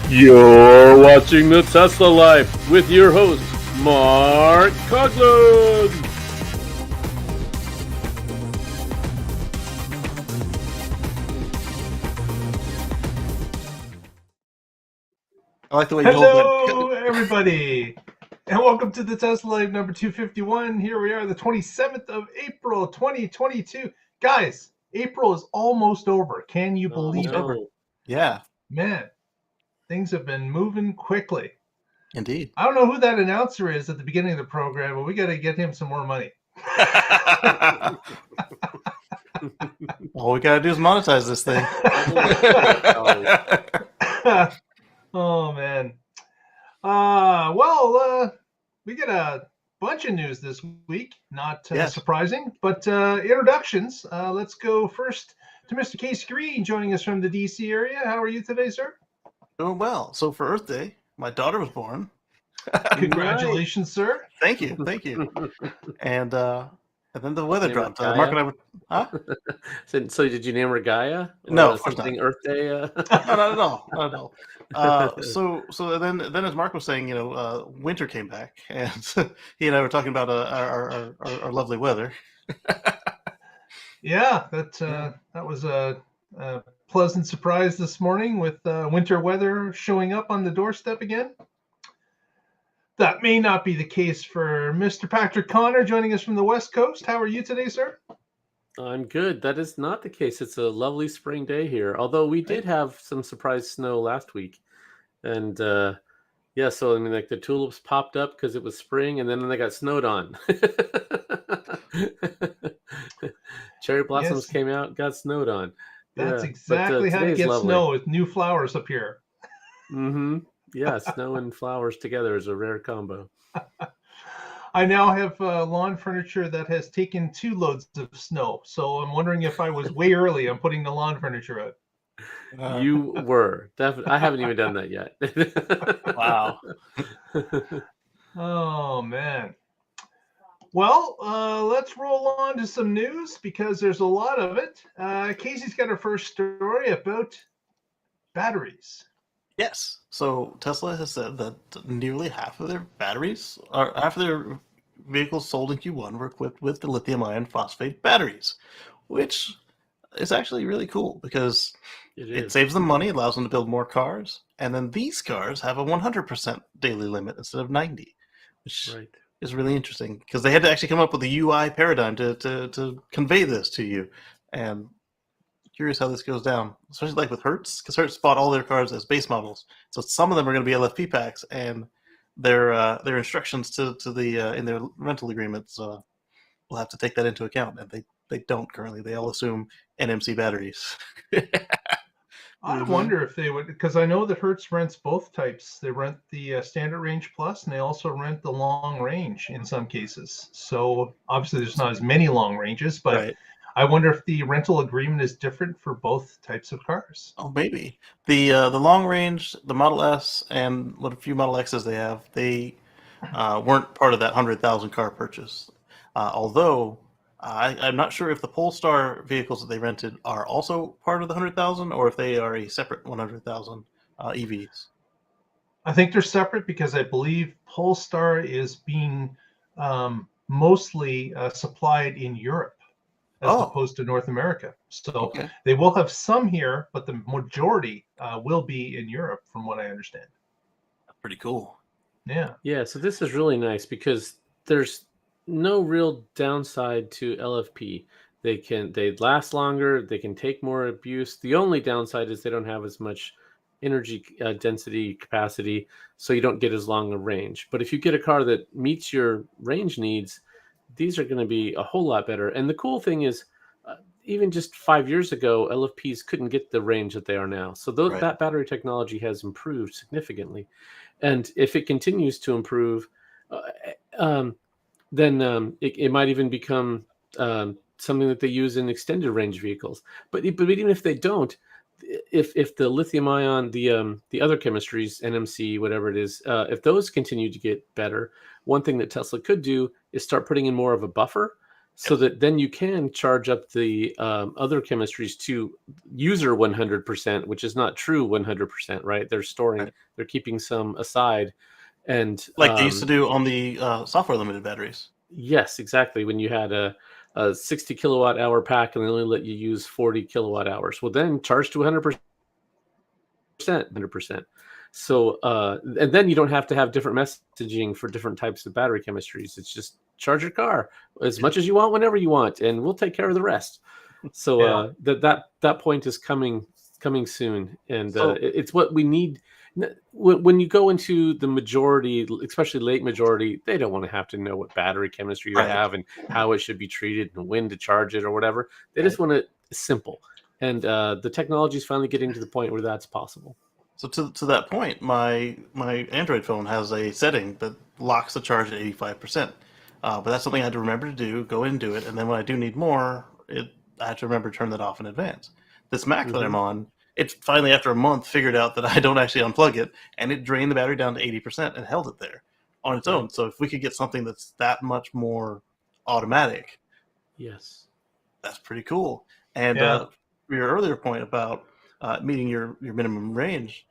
You're watching the Tesla Life with your host, Mark Coughlin. I like the way you hold that. Hello, everybody, and welcome to the Tesla Live number 251. Here we are, the 27th of April, 2022. Guys, April is almost over. Can you believe it? Yeah, Man, things have been moving quickly. indeed. I don't know who that announcer is at the beginning of the program, but we got to get him some more money. All we gotta do is monetize this thing. Oh, man. We got a bunch of news this week. Not Yes. surprising, but introductions. Let's go first to Mr. Case Green, joining us from the D.C. area. How are you today, sir? Doing well. So for Earth Day, my daughter was born. Congratulations, sir. Thank you. And then the weather Name her dropped. Mark and I were, huh? So did you name her Gaia? Or No, of course something not. Earth Day? No, not at all. So then as Mark was saying, winter came back, and he and I were talking about our lovely weather. Yeah, that was a pleasant surprise this morning with winter weather showing up on the doorstep again. That may not be the case for Mr. Patrick Connor, joining us from the West Coast. How are you today, sir? I'm good. That is not the case. It's a lovely spring day here, although we did have some surprise snow last week. And yeah, so I mean, like the tulips popped up because it was spring, and then they got snowed on. Cherry blossoms came out, got snowed on. That's Yeah, exactly how to today's get lovely. snow with new flowers appear. Mm-hmm. Yeah, snow and flowers together is a rare combo. I now have lawn furniture that has taken 2 loads of snow, so I'm wondering if I was way early on putting the lawn furniture out. You were definitely. I haven't even done that yet. Wow. Oh, man. Well, let's roll on to some news because there's a lot of it. Casey's got her first story about batteries. Yes. So Tesla has said that nearly half of their batteries, or half of their vehicles sold in Q1, were equipped with the lithium iron phosphate batteries, which is actually really cool because it saves them money, allows them to build more cars, and then these cars have a 100% daily limit instead of 90, which is really interesting because they had to actually come up with a UI paradigm to convey this to you. And curious how this goes down, especially like with Hertz, because Hertz bought all their cars as base models, so some of them are going to be LFP packs, and their instructions to the in their rental agreements will have to take that into account, and they don't currently. They all assume NMC batteries. I wonder if they would, because I know that Hertz rents both types. They rent the standard range plus, and they also rent the long range in some cases. So obviously there's not as many long ranges, but Right. I wonder if the rental agreement is different for both types of cars. Oh, maybe. The long range, the Model S, and what a few Model X's they have, they weren't part of that 100,000 car purchase. Although I'm not sure if the Polestar vehicles that they rented are also part of the 100,000, or if they are a separate 100,000 EVs. I think they're separate because I believe Polestar is being mostly supplied in Europe as opposed to North America. So they will have some here, but the majority will be in Europe, from what I understand. That's pretty cool. Yeah. Yeah, so this is really nice because there's no real downside to LFP. They last longer, they can take more abuse. The only downside is they don't have as much energy density capacity, so you don't get as long a range. But if you get a car that meets your range needs, these are going to be a whole lot better. And the cool thing is, even just 5 years ago, LFPs couldn't get the range that they are now. So that battery technology has improved significantly. And if it continues to improve, then it might even become something that they use in extended range vehicles. But even if they don't, if the lithium ion, the other chemistries, NMC, whatever it is, if those continue to get better, one thing that Tesla could do is start putting in more of a buffer so that then you can charge up the other chemistries to user 100%, which is not true 100%, right? Right. They're keeping some aside. And Like they used to do on the software limited batteries. yes, exactly. When you had a 60 kilowatt hour pack and they only let you use 40 kilowatt hours, well, then charge to 100%. 100%. So, and then you don't have to have different messaging for different types of battery chemistries. It's just charge your car as much as you want, whenever you want, and we'll take care of the rest. So that point is coming soon, and it's what we need. When you go into the majority, especially late majority, they don't want to have to know what battery chemistry you have and how it should be treated and when to charge it or whatever. They just want it simple. And the technology is finally getting to the point where that's possible. So to that point, my Android phone has a setting that locks the charge at 85%. But that's something I had to remember to do, go in and do it. And then when I do need more, I have to remember to turn that off in advance. This Mac that I'm on, it finally, after a month, figured out that I don't actually unplug it, and it drained the battery down to 80% and held it there on its own. So if we could get something that's that much more automatic, yes, that's pretty cool. And your earlier point about meeting your minimum range,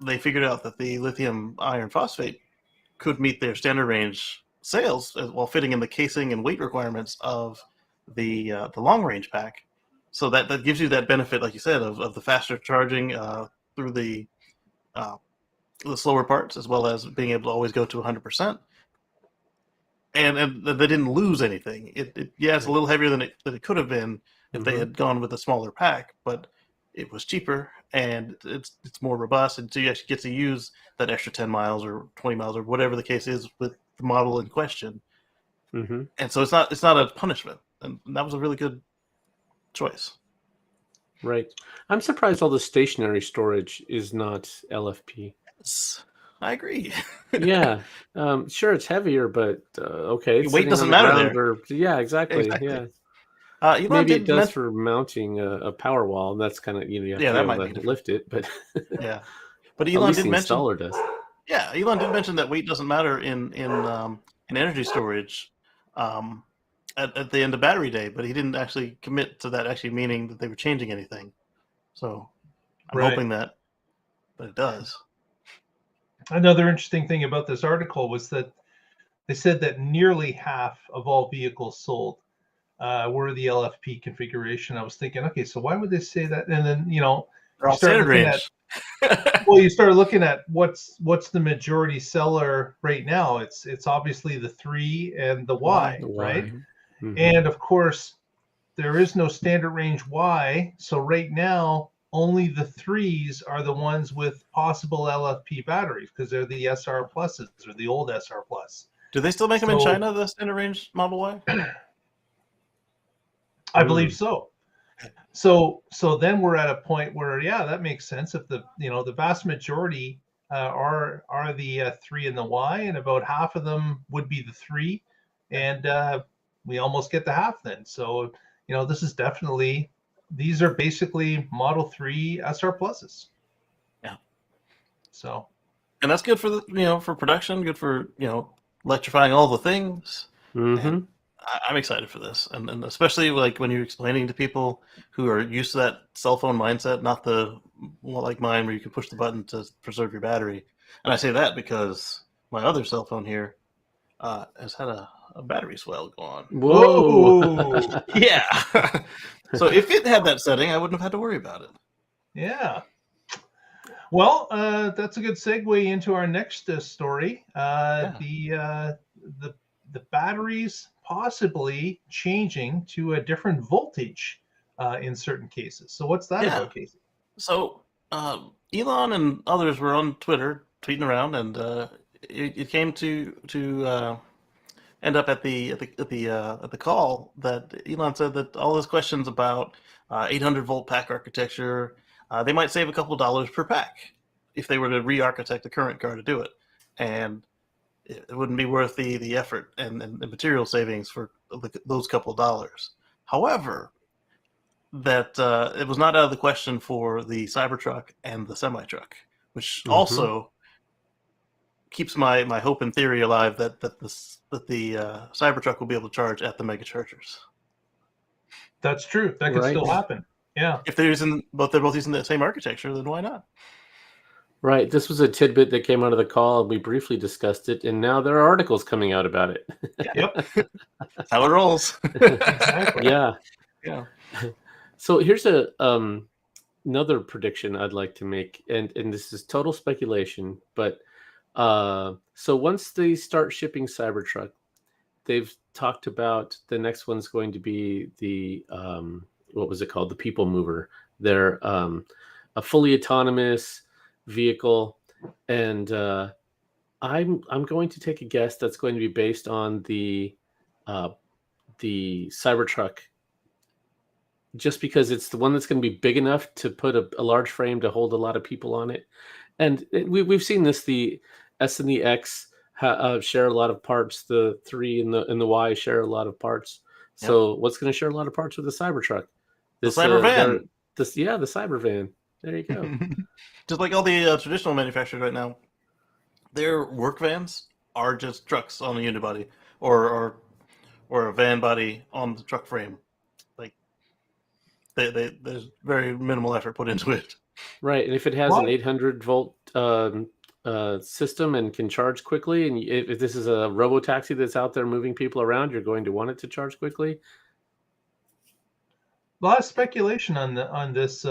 they figured out that the lithium iron phosphate could meet their standard range sales while fitting in the casing and weight requirements of the long range pack. So that gives you that benefit, like you said, of the faster charging through the slower parts, as well as being able to always go to 100%. And they didn't lose anything. It's a little heavier than it could have been if they had gone with a smaller pack, but it was cheaper and it's more robust, and so you actually get to use that extra 10 miles or 20 miles or whatever the case is with the model in question. And so it's not a punishment, and that was a really good choice. Right. I'm surprised all the stationary storage is not LFP. Yes, I agree. Yeah. Sure, it's heavier, but okay. It's weight doesn't matter there. Yeah, exactly. Yeah. Maybe it does for mounting a power wall, and that's kind of, you have to be able to lift it. But yeah, but Elon did mention installer does. Yeah, Elon did mention that weight doesn't matter in energy storage at the end of battery day, but he didn't actually commit to that actually meaning that they were changing anything. So I'm hoping that it does. Another interesting thing about this article was that they said that nearly half of all vehicles sold were the LFP configuration. I was thinking, okay, so why would they say that? And then they're all standard range. Well, you start looking at what's the majority seller right now. It's obviously the 3 and the Y, right? And of course, there is no standard range Y. So right now, only the 3s are the ones with possible LFP batteries, because they're the SR pluses or the old SR plus. Do they still make them in China, the standard range Model Y? I believe so. So then we're at a point where, that makes sense. If the vast majority are the 3 and the Y, and about half of them would be the 3, and we almost get the half then. So this is definitely, these are basically Model 3 SR pluses. Yeah. So. And that's good for the for production, good for electrifying all the things. And I'm excited for this, and especially like when you're explaining to people who are used to that cell phone mindset, not the like mine where you can push the button to preserve your battery. And I say that because my other cell phone here has had a battery swell go on. Whoa! Yeah. So if it had that setting, I wouldn't have had to worry about it. Yeah. Well, that's a good segue into our next story. The batteries possibly changing to a different voltage in certain cases. So what's that about, Casey? So Elon and others were on Twitter tweeting around, and it came to end up at the call that Elon said that all his questions about 800 volt pack architecture, they might save a couple of dollars per pack if they were to re-architect the current car to do it, and it wouldn't be worth the effort and the material savings for those couple of dollars. However, that it was not out of the question for the Cybertruck and the semi-truck, which also keeps my hope and theory alive that the Cybertruck will be able to charge at the mega chargers. That's true. That could still happen. Yeah. If they're both using the same architecture, then why not? Right. This was a tidbit that came out of the call, and we briefly discussed it, and now there are articles coming out about it. Yep. That's how it rolls. Exactly. Yeah. Yeah. So here's another prediction I'd like to make, and this is total speculation, but so once they start shipping Cybertruck, they've talked about the next one's going to be the what was it called? The People Mover. They're a fully autonomous vehicle, and I'm going to take a guess that's going to be based on the Cybertruck, just because it's the one that's going to be big enough to put a large frame to hold a lot of people on it. And we've seen this, the S and the X share a lot of parts. The 3 and the Y share a lot of parts. So what's going to share a lot of parts with the Cybertruck? The Cyber van. The Cyber van. There you go. Just like all the traditional manufacturers right now, their work vans are just trucks on a unibody or a van body on the truck frame. Like there's very minimal effort put into it. Right, and if it has an 800-volt system and can charge quickly, and if this is a robo-taxi that's out there moving people around, you're going to want it to charge quickly. A lot of speculation on this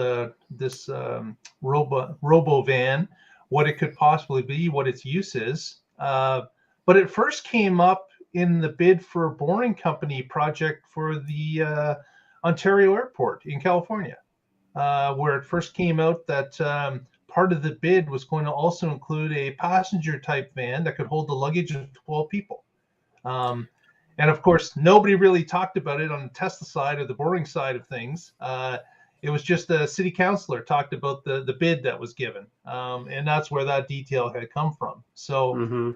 robo van, what it could possibly be, what its use is. But it first came up in the bid for a Boring Company project for the Ontario Airport in California, where it first came out that part of the bid was going to also include a passenger type van that could hold the luggage of 12 people. And of course, nobody really talked about it on the Tesla side or the Boring side of things. It was just the city councilor talked about the bid that was given. And that's where that detail had come from. So,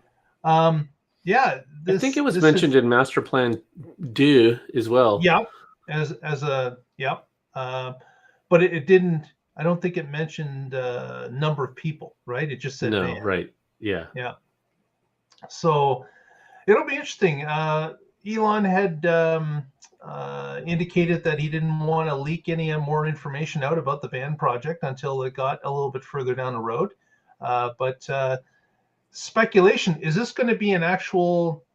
yeah. I think it was mentioned in Master Plan 2 as well. Yeah, but it didn't, I don't think it mentioned number of people, right? It just said no, van. right. Yeah. Yeah. So it'll be interesting. Elon had indicated that he didn't want to leak any more information out about the van project until it got a little bit further down the road. But speculation, is this going to be an actual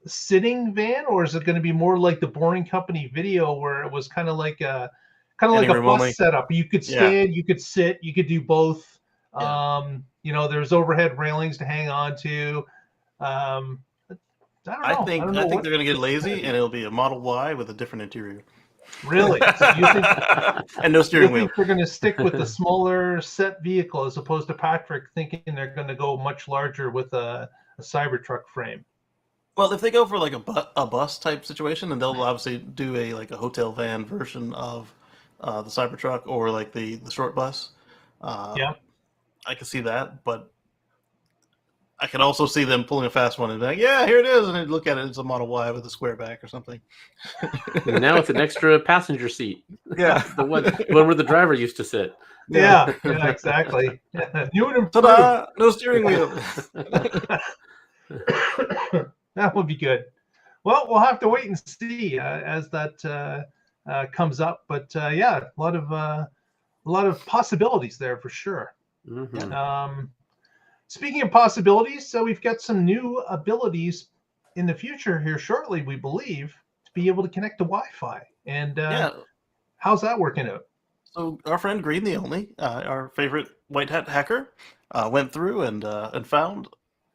sitting van, or is it going to be more like the Boring Company video where it was kind of like a bus setup? You could stand, you could sit, you could do both. There's overhead railings to hang on to. I think they're going to get lazy, and it'll be a Model Y with a different interior. Really? So you think, and no steering wheel. They're going to stick with the smaller set vehicle as opposed to Patrick thinking they're going to go much larger with a Cybertruck frame? Well, if they go for like a bus type situation, then they'll obviously do a hotel van version of the Cybertruck or like the short bus. I can see that, but I can also see them pulling a fast one and be like, yeah, here it is. And they look at it, it's a Model Y with a square back or something. And now it's an extra passenger seat. Yeah. the one where the driver used to sit. Yeah, exactly. New and improved. Ta-da! No steering wheel. That would be good. Well, we'll have to wait and see as that comes up. But a lot of possibilities there for sure. Mm-hmm. Speaking of possibilities, so we've got some new abilities in the future here shortly, we believe, to be able to connect to Wi-Fi. And how's that working out? So our friend Green the Only, our favorite white hat hacker, went through and found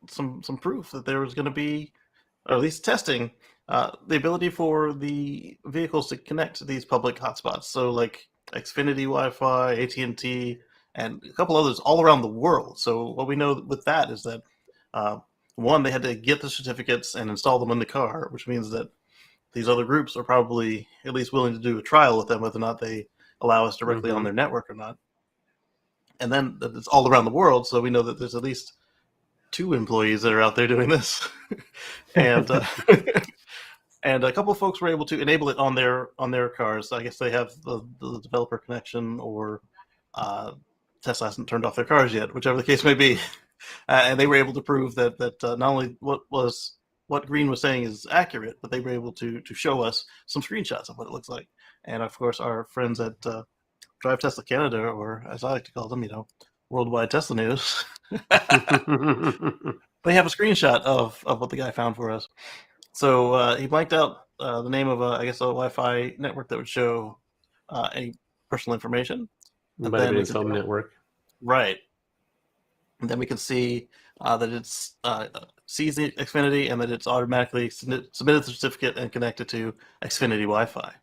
some proof that there was going to be, or at least testing, the ability for the vehicles to connect to these public hotspots. So like Xfinity Wi-Fi, AT&T, and a couple others all around the world. So what we know with that is that, one, they had to get the certificates and install them in the car, which means that these other groups are probably at least willing to do a trial with them, whether or not they allow us directly on their network or not. And then it's all around the world, so we know that there's at least 2 employees that are out there doing this. And and a couple of folks were able to enable it on their cars. I guess they have the developer connection, or Tesla hasn't turned off their cars yet, whichever the case may be. And they were able to prove that not only what Green was saying is accurate, but they were able to show us some screenshots of what it looks like. And of course, our friends at Drive Tesla Canada, or as I like to call them, Worldwide Tesla News, they have a screenshot of what the guy found for us. So he blanked out the name of a Wi-Fi network that would show any personal information. Might have been his home network. Right. And then we can see that it's sees the Xfinity and that it's automatically submitted the certificate and connected to Xfinity Wi-Fi,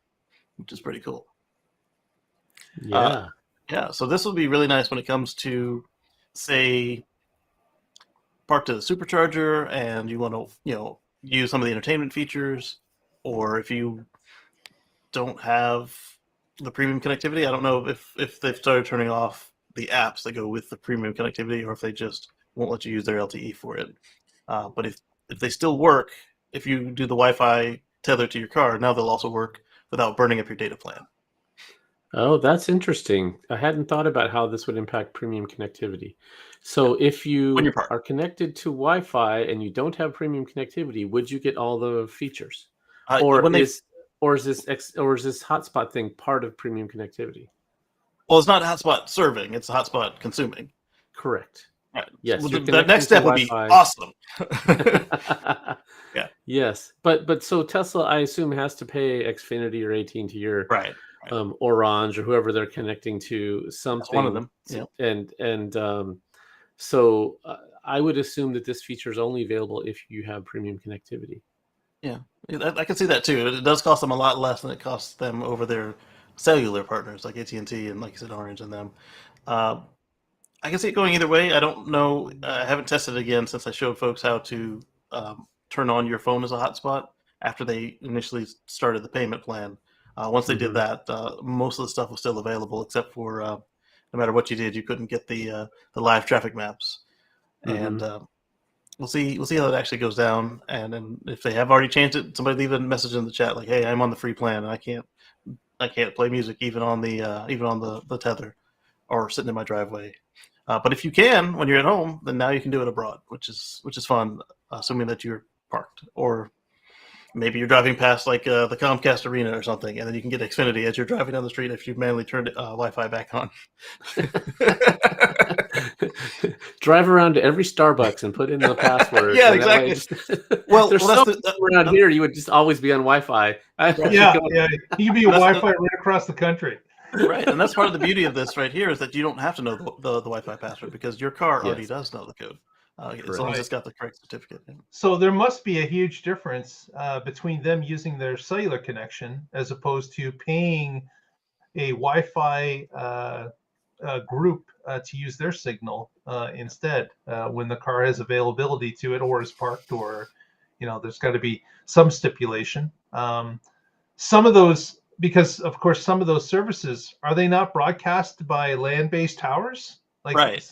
which is pretty cool. Yeah. Yeah. So this will be really nice when it comes to, say, parked at a supercharger and you want to, use some of the entertainment features, or if you don't have the premium connectivity. I don't know if they've started turning off the apps that go with the premium connectivity, or if they just won't let you use their LTE for it. But if they still work, if you do the Wi-Fi tether to your car, now they'll also work without burning up your data plan. Oh, that's interesting. I hadn't thought about how this would impact premium connectivity. So if you are connected to Wi-Fi and you don't have premium connectivity, would you get all the features? Or is this hotspot thing part of premium connectivity? Well, it's not hotspot serving; it's hotspot consuming. Correct. Right. Yes. So the next step would be awesome. Yeah. Yes, but so Tesla, I assume, has to pay Xfinity or AT&T or right. Orange or whoever they're connecting to something. That's one of them. Yeah. So I would assume that this feature is only available if you have premium connectivity. Yeah, I can see that too. It does cost them a lot less than it costs them over their cellular partners like AT&T and, like you said, Orange and them. I can see it going either way. I don't know. I haven't tested it again since I showed folks how to turn on your phone as a hotspot after they initially started the payment plan. Once they did that, most of the stuff was still available, except for no matter what you did, you couldn't get the live traffic maps. And we'll see how it actually goes down. And then if they have already changed it, somebody leave a message in the chat like, "Hey, I'm on the free plan and I can't play music even on the tether or sitting in my driveway." But if you can when you're at home, then now you can do it abroad, which is fun, assuming that you're parked, or maybe you're driving past like the Comcast Arena or something, and then you can get Xfinity as you're driving down the street if you've manually turned Wi-Fi back on. Drive around to every Starbucks and put in the password. Yeah, exactly. There's so around here, you would just always be on Wi-Fi. Yeah. You can be Wi-Fi right across the country. Right, and that's part of the beauty of this right here is that you don't have to know the Wi-Fi password because your car already does know the code. As long as it's got the correct certificate. So there must be a huge difference between them using their cellular connection as opposed to paying a Wi-Fi group to use their signal instead when the car has availability to it or is parked, or there's got to be some stipulation. Some of those, because of course some of those services, are they not broadcast by land-based towers? Right.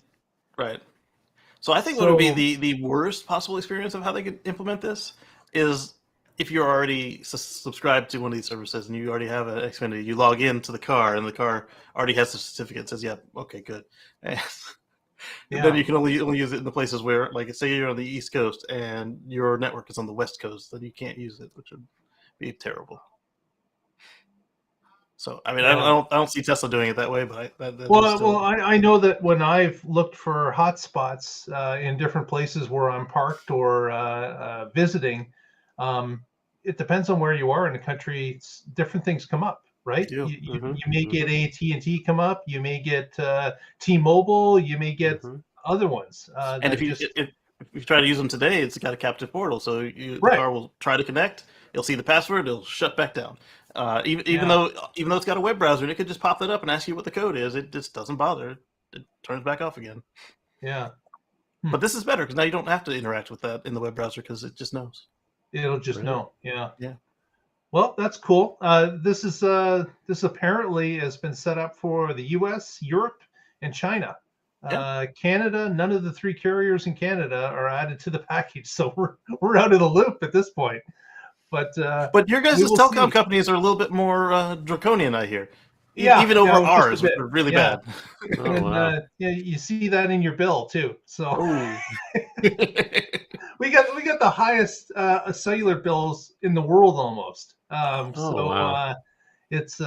So I think what would be the worst possible experience of how they could implement this is if you're already subscribed to one of these services and you already have an Xfinity, you log into the car and the car already has the certificate, says, "Yeah, okay, good." And then you can only use it in the places where, like, say you're on the East Coast and your network is on the West Coast, then you can't use it, which would be terrible. So, I mean, I don't see Tesla doing it that way, but I know that when I've looked for hotspots in different places where I'm parked or visiting, it depends on where you are in the country. Different things come up, right? You may get AT&T come up, you may get T-Mobile, you may get other ones. And if you try to use them today, it's got a captive portal, so the car will try to connect. You'll see the password, it'll shut back down. Even though it's got a web browser, and it could just pop that up and ask you what the code is. It just doesn't bother. It turns back off again. Yeah. But this is better because now you don't have to interact with that in the web browser because it just knows. It'll just know. Yeah. Yeah. Well, that's cool. This apparently has been set up for the U.S., Europe, and China. Canada, none of the three carriers in Canada are added to the package, so we're out of the loop at this point. But your guys' telecom companies are a little bit more draconian, I hear. even over just a ours, which bit. are really bad. Oh, And wow. you see that in your bill too. So Oh. we got the highest cellular bills in the world almost. Oh, wow. It's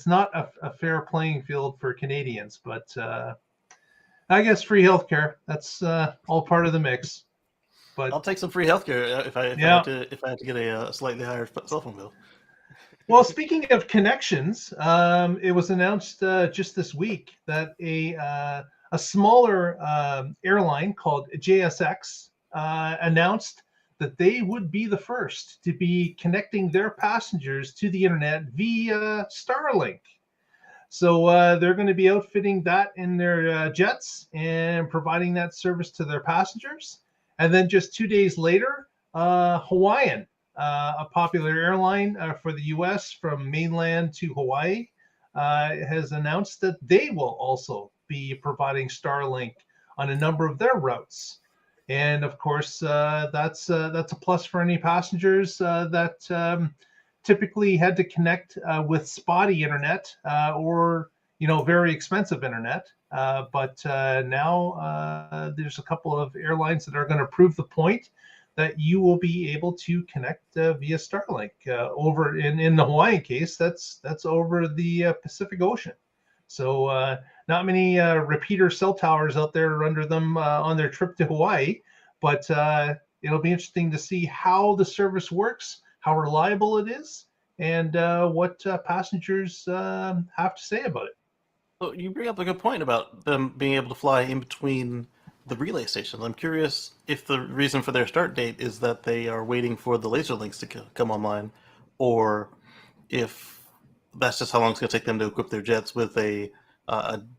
not a fair playing field for Canadians, but I guess free healthcare, that's all part of the mix. But I'll take some free healthcare if I had to get a slightly higher cell phone bill. well, speaking of connections, it was announced just this week that a smaller airline called JSX announced that they would be the first to be connecting their passengers to the internet via StarLink. So they're going to be outfitting that in their jets and providing that service to their passengers. And then just 2 days later, Hawaiian, a popular airline for the US from mainland to Hawaii, has announced that they will also be providing Starlink on a number of their routes. And of course, that's a plus for any passengers that typically had to connect with spotty internet or very expensive internet. But now there's a couple of airlines that are going to prove the point that you will be able to connect via Starlink over in the Hawaiian case. That's over the Pacific Ocean. So not many repeater cell towers out there under them on their trip to Hawaii, but it'll be interesting to see how the service works, how reliable it is, and what passengers have to say about it. So you bring up a good point about them being able to fly in between the relay stations. I'm curious if the reason for their start date is that they are waiting for the laser links to come online, or if that's just how long it's going to take them to equip their jets with a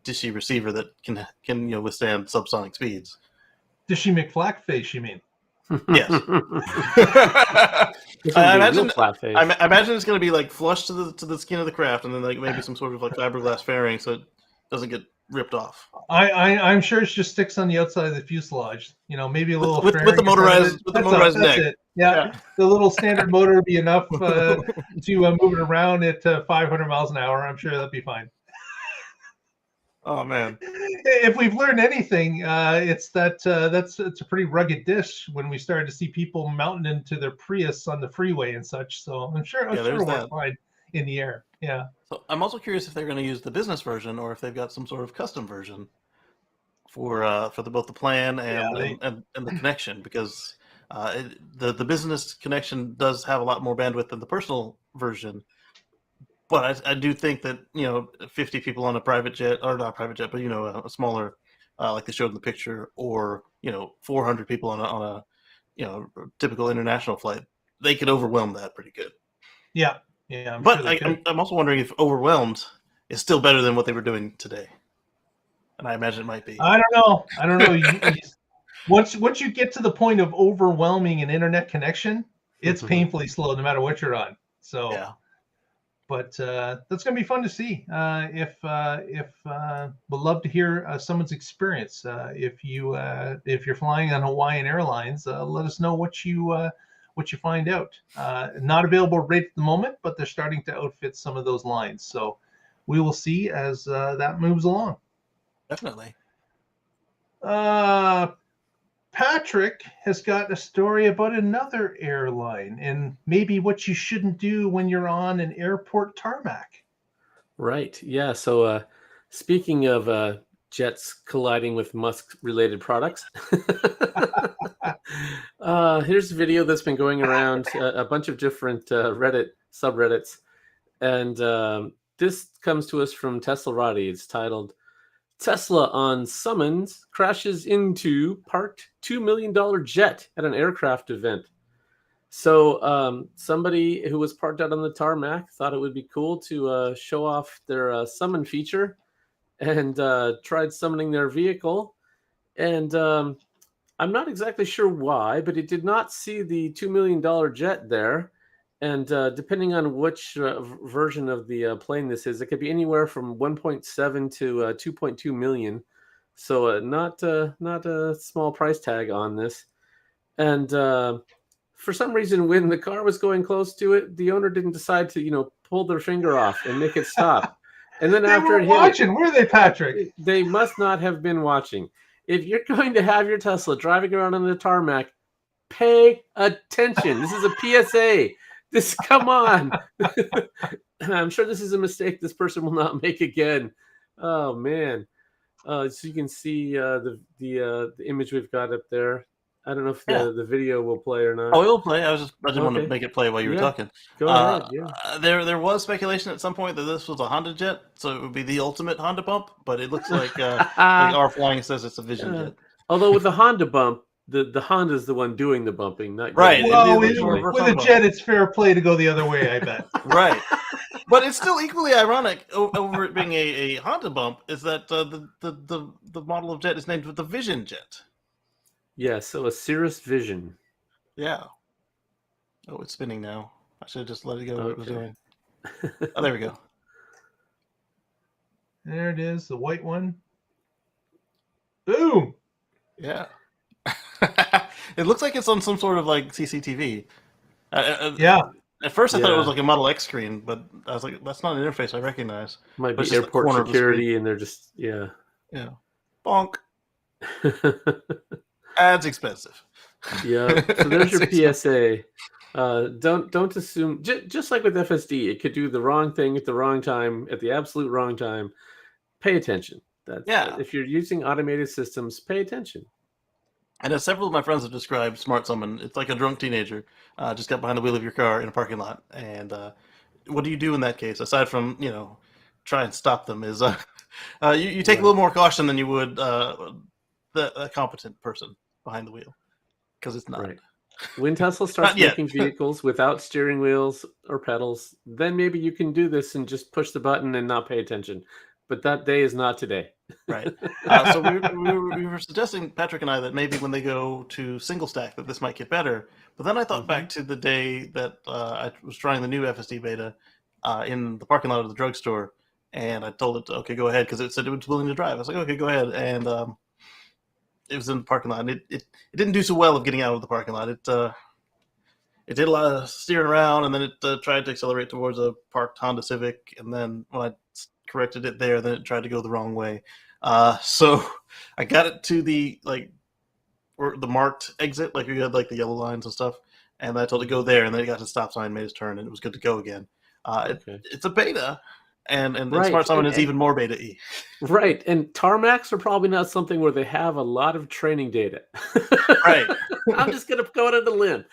dishy receiver that can withstand subsonic speeds. Dishy McFlackface, you mean? Yes. I imagine it's going to be like flush to the skin of the craft, and then like maybe some sort of like fiberglass fairing so it doesn't get ripped off. I'm sure it just sticks on the outside of the fuselage. Maybe a little with the motorized neck. That's it. Yeah, the little standard motor would be enough to move it around at 500 miles an hour. I'm sure that'd be fine. Oh man! If we've learned anything, it's that it's a pretty rugged dish when we started to see people mounting into their Prius on the freeway and such. So I'm sure we're fine in the air. Yeah. So I'm also curious if they're going to use the business version or if they've got some sort of custom version for both the plan and the connection, because the business connection does have a lot more bandwidth than the personal version. But I do think that 50 people on a private jet, or not a private jet, but a smaller, like they showed in the picture, or 400 people on a typical international flight, they could overwhelm that pretty good. Yeah. I'm also wondering if overwhelmed is still better than what they were doing today, and I imagine it might be. I don't know. Once you get to the point of overwhelming an internet connection, it's painfully slow no matter what you're on. So. Yeah. But that's going to be fun to see. If we'd love to hear someone's experience. If you're flying on Hawaiian Airlines, let us know what you find out. Not available right at the moment, but they're starting to outfit some of those lines. So we will see as that moves along. Definitely. Patrick has got a story about another airline and maybe what you shouldn't do when you're on an airport tarmac. Right. Yeah. So speaking of jets colliding with Musk-related products, here's a video that's been going around a bunch of different Reddit subreddits. And this comes to us from Teslarati. It's titled, Tesla on summons crashes into parked $2 million jet at an aircraft event. So somebody who was parked out on the tarmac thought it would be cool to show off their summon feature and tried summoning their vehicle. And I'm not exactly sure why, but it did not see the $2 million jet there. And depending on which version of the plane this is, it could be anywhere from 1.7 to 2.2 million. So not a small price tag on this. And for some reason, when the car was going close to it, the owner didn't decide to pull their finger off and make it stop. And then They after were it hit watching. Were they, Patrick? they must not have been watching. If you're going to have your Tesla driving around on the tarmac, pay attention. This is a PSA. Come on. I'm sure this is a mistake this person will not make again. Oh man. So you can see the image we've got up there. I don't know if the video will play or not. Oh, it'll play. I didn't want to make it play while you were talking. Go ahead. Yeah. There was speculation at some point that this was a Honda jet, so it would be the ultimate Honda bump. But it looks like our flying says it's a Vision jet. Although with the Honda bump, the Honda's the one doing the bumping, not right. Well, with a jet, it's fair play to go the other way, I bet. Right. But it's still equally ironic over it being a Honda bump is that the model of jet is named with the Vision jet. Yeah, so a Cirrus Vision. Yeah. Oh, it's spinning now. I should have just let it go. What it was doing. Oh, there we go. There it is, the white one. Boom. Yeah. It looks like it's on some sort of like CCTV. Yeah. At first, I thought it was like a Model X screen, but I was like, that's not an interface I recognize. Might be airport security, and they're just Yeah. Bonk. Ads expensive. Yeah. So there's your PSA. Don't assume. Just like with FSD, it could do the wrong thing at the wrong time, at the absolute wrong time. Pay attention. If you're using automated systems, pay attention. And as several of my friends have described Smart Summon, it's like a drunk teenager just got behind the wheel of your car in a parking lot. And what do you do in that case, aside from, try and stop them, is you take a little more caution than you would a competent person behind the wheel, because it's not. Right. When Tesla starts making vehicles without steering wheels or pedals, then maybe you can do this and just push the button and not pay attention. But that day is not today. Right. So we were suggesting, Patrick and I, that maybe when they go to single stack that this might get better. But then I thought back to the day that I was trying the new FSD beta in the parking lot of the drugstore, and I told it, okay, go ahead, because it said it was willing to drive. I was like, okay, go ahead. And it was in the parking lot. And it didn't do so well of getting out of the parking lot. It did a lot of steering around, and then it tried to accelerate towards a parked Honda Civic. And then when I corrected it there, then it tried to go the wrong way. So I got it to the marked exit, like we had like the yellow lines and stuff, and I told it to go there, and then it got to the stop sign, made its turn, and it was good to go again. It's a beta, and right. Smart Summon is even more beta-y. Right, and tarmacs are probably not something where they have a lot of training data. Right. I'm just going to go out on a limb.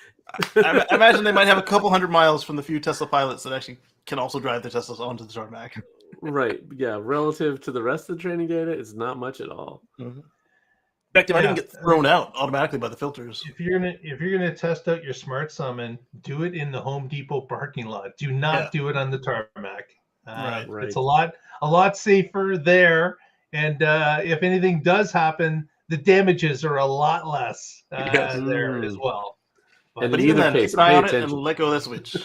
I imagine they might have a couple hundred miles from the few Tesla pilots that actually can also drive their Teslas onto the tarmac. Right. Yeah. Relative to the rest of the training data, it's not much at all. Mm-hmm. In fact, I didn't get thrown out automatically by the filters. If you're gonna test out your Smart Summon, do it in the Home Depot parking lot. Do not do it on the tarmac. Right. It's a lot safer there, and if anything does happen, the damages are a lot less there as well. But in either case, keep an eye on it and let go of that switch.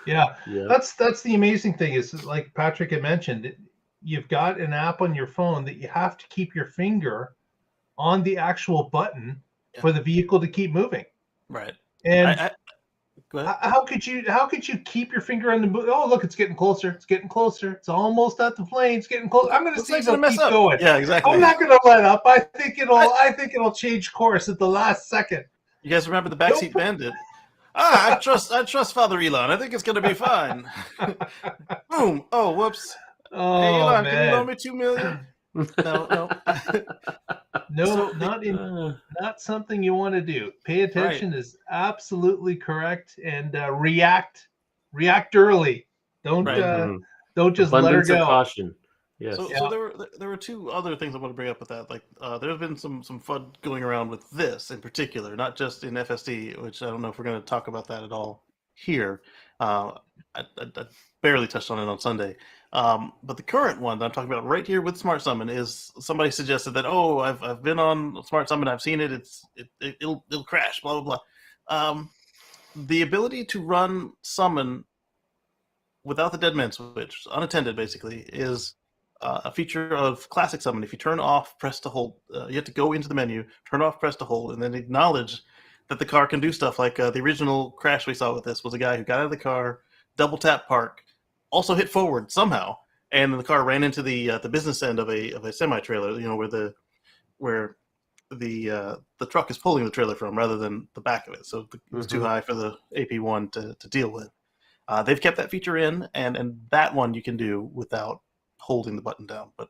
Yeah, that's the amazing thing is, like Patrick had mentioned, you've got an app on your phone that you have to keep your finger on the actual button for the vehicle to keep moving. Right. And how could you keep your finger on the oh, look, it's getting closer. It's getting closer. It's almost at the plane. It's getting closer. I'm going to see if it'll keep going. Yeah, exactly. I'm not going to let up. I think it'll change course at the last second. You guys remember the Backseat Bandit? I trust Father Elon. I think it's going to be fine. Boom. Oh, whoops. Oh, hey, Elon, man. can you loan me $2 million? No, not something you want to do. Pay attention is absolutely correct, and react early. Don't just let her go. Caution. Yes. So there were two other things I want to bring up with that. Like there's been some FUD going around with this in particular, not just in FSD, which I don't know if we're going to talk about that at all here. I barely touched on it on Sunday. But the current one that I'm talking about right here with Smart Summon is somebody suggested that, I've been on Smart Summon, I've seen it, it'll crash, blah blah blah. The ability to run Summon without the dead man switch, unattended basically, is a feature of Classic Summon. If you turn off, press to hold, you have to go into the menu, turn off, press to hold, and then acknowledge that the car can do stuff like the original crash we saw with this was a guy who got out of the car, double tap park, also hit forward somehow, and the car ran into the business end of a semi trailer. Where the truck is pulling the trailer from rather than the back of it. So it was too high for the AP1 to deal with. They've kept that feature in, and that one you can do without holding the button down. But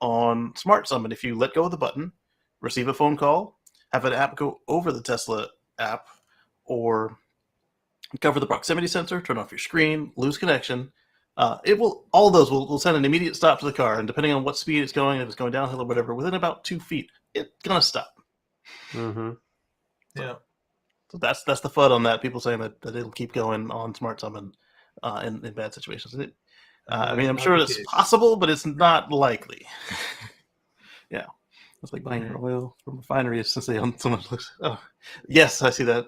on Smart Summon, if you let go of the button, receive a phone call, have an app go over the Tesla app, or cover the proximity sensor, turn off your screen, lose connection, all of those will send an immediate stop to the car, and depending on what speed it's going, if it's going downhill or whatever, within about 2 feet, it's gonna stop. Yeah. So that's the FUD on that. People saying that it'll keep going on Smart Summon in bad situations. I mean, I'm sure it's possible, but it's not likely. Yeah, it's like buying your oil from refineries since they own so much. Oh, yes, I see that.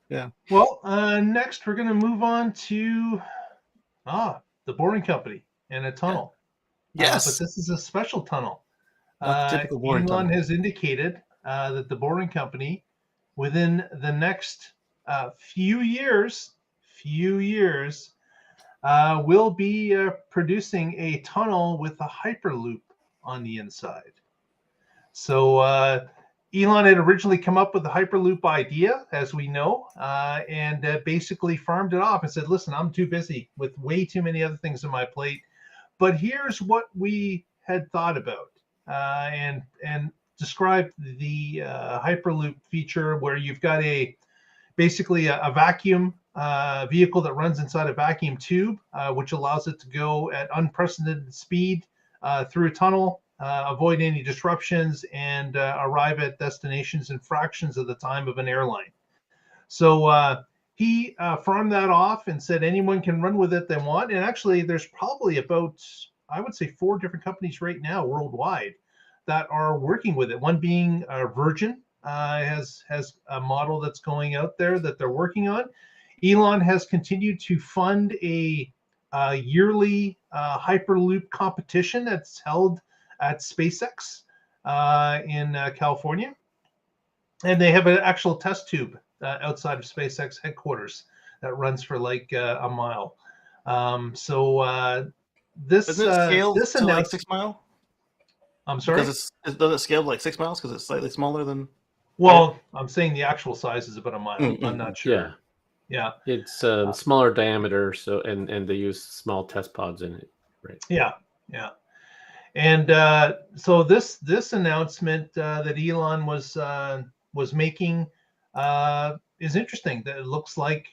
Yeah. Well, next we're going to move on to the Boring Company and a tunnel. Yes, but this is a special tunnel. Not the typical boring Elon tunnel. has indicated that the Boring Company, within the next few years, will be producing a tunnel with a Hyperloop on the inside. So Elon had originally come up with the Hyperloop idea, as we know, and basically farmed it off and said, listen, I'm too busy with way too many other things on my plate. But here's what we had thought about and described the Hyperloop feature, where you've got basically a vacuum vehicle that runs inside a vacuum tube, which allows it to go at unprecedented speed through a tunnel, avoid any disruptions, and arrive at destinations in fractions of the time of an airline. So he farmed that off and said anyone can run with it they want. And actually, there's probably about, I would say, 4 different companies right now worldwide that are working with it. One being Virgin has a model that's going out there that they're working on. Elon has continued to fund a yearly Hyperloop competition that's held at SpaceX in California. And they have an actual test tube outside of SpaceX headquarters that runs for like a mile. This Doesn't it scale this to like 6 mile? I'm sorry? Does it scale to like 6 miles because it's slightly smaller than? Well, I'm saying the actual size is about a mile. I'm not sure. Yeah. It's smaller diameter, so and they use small test pods in it, right? Yeah. And so this announcement that Elon was making is interesting. That it looks like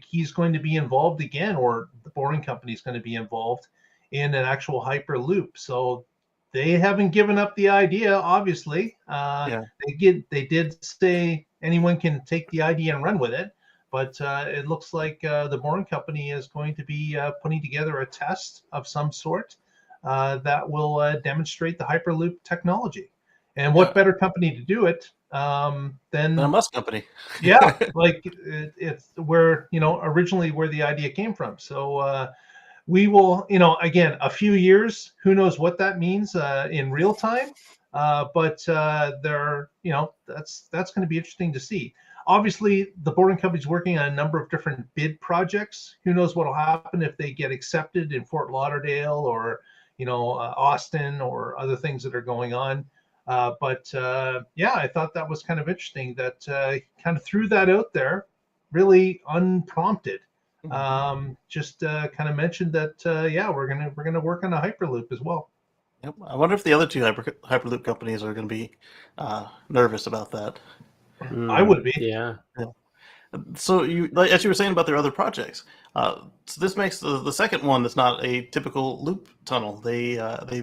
he's going to be involved again, or the Boring Company is going to be involved in an actual Hyperloop. So they haven't given up the idea, obviously. They did say anyone can take the idea and run with it, but it looks like the Boring Company is going to be putting together a test of some sort that will demonstrate the Hyperloop technology. And what better company to do it than a Musk company? Yeah, like it's where, originally where the idea came from. So we will, again, a few years, who knows what that means in real time. But there, that's going to be interesting to see. Obviously, the Boring Company is working on a number of different bid projects. Who knows what will happen if they get accepted in Fort Lauderdale or, Austin or other things that are going on. But I thought that was kind of interesting that kind of threw that out there, really unprompted. Just kind of mentioned that we're gonna work on a Hyperloop as well. Yep. I wonder if the other 2 Hyperloop companies are going to be nervous about that. I would be. Yeah. So as you were saying about their other projects, so this makes the second one that's not a typical loop tunnel. They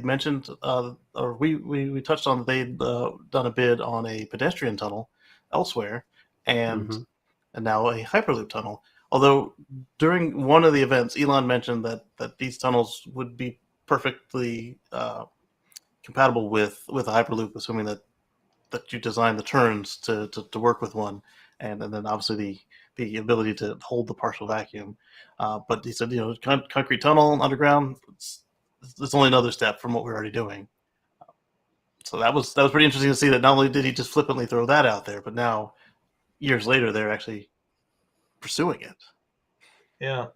mentioned, or we touched on that they'd done a bid on a pedestrian tunnel elsewhere, and now a Hyperloop tunnel. Although during one of the events, Elon mentioned that these tunnels would be perfectly compatible with a Hyperloop, assuming that you design the turns to work with one, and then obviously the ability to hold the partial vacuum. But he said, concrete tunnel underground, it's only another step from what we're already doing. So that was pretty interesting to see that not only did he just flippantly throw that out there, but now years later they're actually pursuing it. Yeah.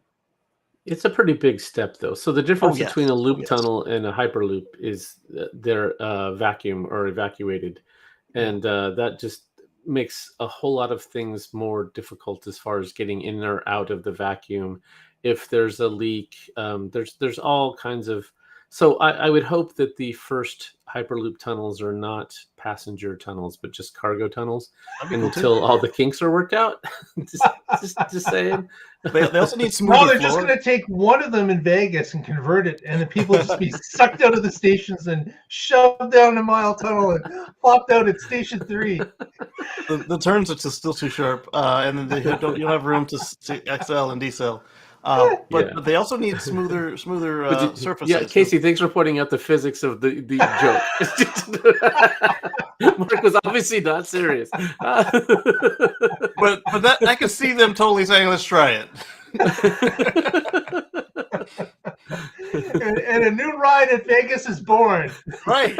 It's a pretty big step, though. So the difference yes. between a loop Oh, yes. tunnel and a hyperloop is they're vacuum or evacuated, and that just makes a whole lot of things more difficult as far as getting in or out of the vacuum. If there's a leak, there's all kinds of. So I would hope that the first hyperloop tunnels are not passenger tunnels, but just cargo tunnels, That'd be cool too. until all the kinks are worked out. just saying. They also need smoother No, they're floor. just going to take one of them in Vegas and convert it, and the people just be sucked out of the stations and shoved down a mile tunnel and plopped out at Station 3. The turns are just still too sharp, and then you don't have room to XL and decel. But they also need smoother surfaces. Yeah, Casey, thanks for pointing out the physics of the joke. Mark was obviously not serious. but that I could see them totally saying, "Let's try it." and a new ride at Vegas is born. Right.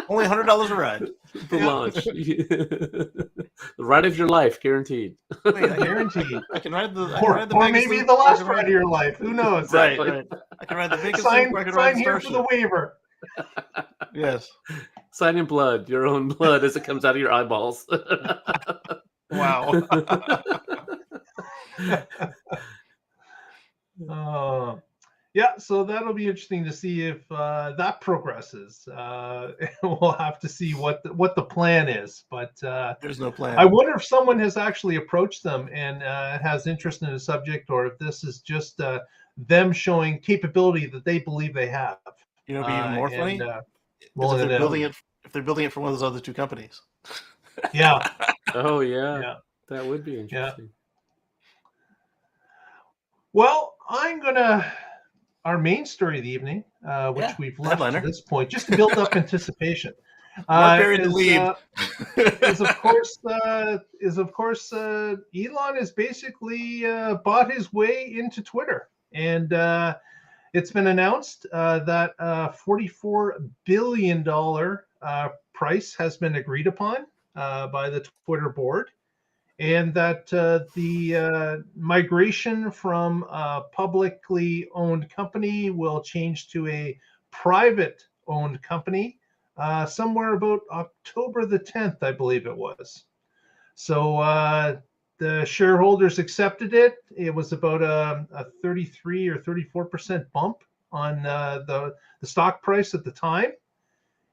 Only $100 a ride. The launch. The ride of your life, guaranteed. Wait, Guaranteed. I can ride the Or Vegas maybe Loop. the last ride of your life. Who knows? Right. I can ride the Vegas Sign, Loop, or I can ride sign the here for the Starship. waiver. Yes. Sign in blood, your own blood as it comes out of your eyeballs. Wow. Yeah, so that'll be interesting to see if that progresses. We'll have to see what the plan is, but There's no plan. I wonder if someone has actually approached them and has interest in the subject, or if this is just them showing capability that they believe they have. You know, it'd be even more funny. Rolling If it they're out. building it for one of those other two companies. Yeah. Oh yeah. Yeah. That would be interesting. Well, I'm gonna our main story of the evening, which we've left headliner. to this point, just to build up anticipation. Mark buried the lead. Is of course Elon has basically bought his way into Twitter, and it's been announced that $44 billion price has been agreed upon by the Twitter board, and that the migration from a publicly owned company will change to a private owned company somewhere about October the 10th, I believe it was. So the shareholders accepted it. It was about a 33 or 34% bump on the stock price at the time.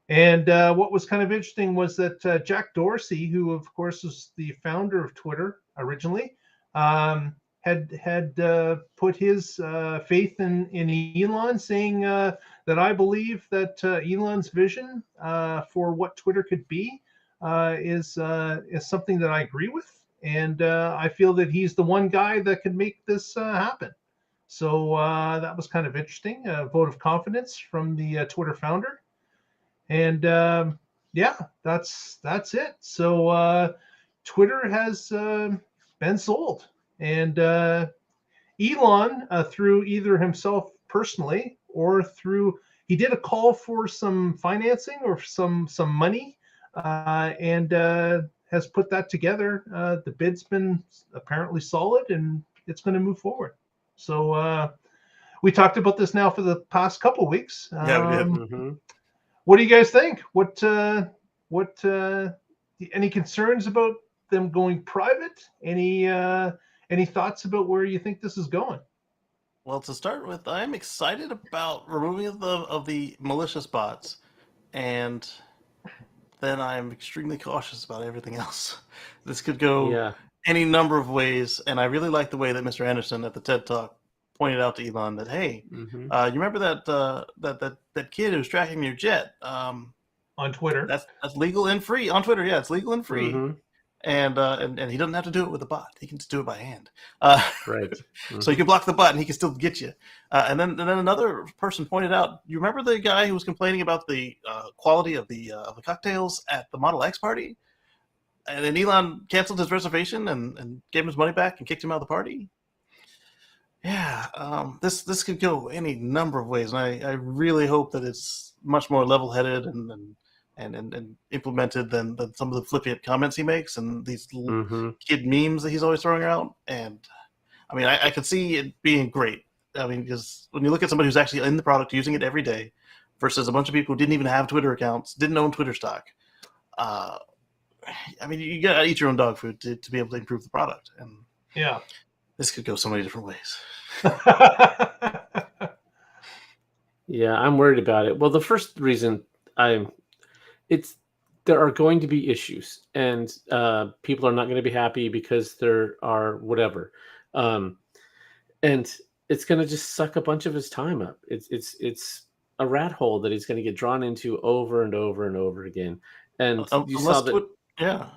And what was kind of interesting was that Jack Dorsey, who of course was the founder of Twitter originally, had put his faith in Elon, saying that I believe that Elon's vision for what Twitter could be is something that I agree with, and I feel that he's the one guy that could make this happen. So that was kind of interesting, a vote of confidence from the Twitter founder. And yeah, that's it. So Twitter has been sold, and Elon, through either himself personally or through, he did a call for some financing or some money, and has put that together. The bid's been apparently solid, and it's going to move forward. So we talked about this now for the past couple of weeks. Yeah, we did. Mm-hmm. What do you guys think? What any concerns about them going private? Any thoughts about where you think this is going? Well, to start with, I'm excited about removing of the malicious bots, and then I'm extremely cautious about everything else. This could go any number of ways, and I really like the way that Mr. Anderson at the TED Talk pointed out to Elon that, hey, you remember that kid who's tracking your jet on Twitter? That's legal and free on Twitter. Yeah, it's legal and free, and he doesn't have to do it with a bot. He can just do it by hand. Right. So you can block the bot, and he can still get you. And then another person pointed out, you remember the guy who was complaining about the quality of the cocktails at the Model X party, and then Elon canceled his reservation and gave him his money back and kicked him out of the party. Yeah, this could go any number of ways, and I really hope that it's much more level-headed and implemented than some of the flippant comments he makes and these little kid memes that he's always throwing out. And I mean, I could see it being great. I mean, because when you look at somebody who's actually in the product, using it every day, versus a bunch of people who didn't even have Twitter accounts, didn't own Twitter stock. I mean, you gotta eat your own dog food to be able to improve the product, and Yeah. this could go so many different ways. Yeah, I'm worried about it. Well, the first reason there are going to be issues, and people are not going to be happy because there are whatever, and it's going to just suck a bunch of his time up. It's a rat hole that he's going to get drawn into over and over and over again. And you saw that.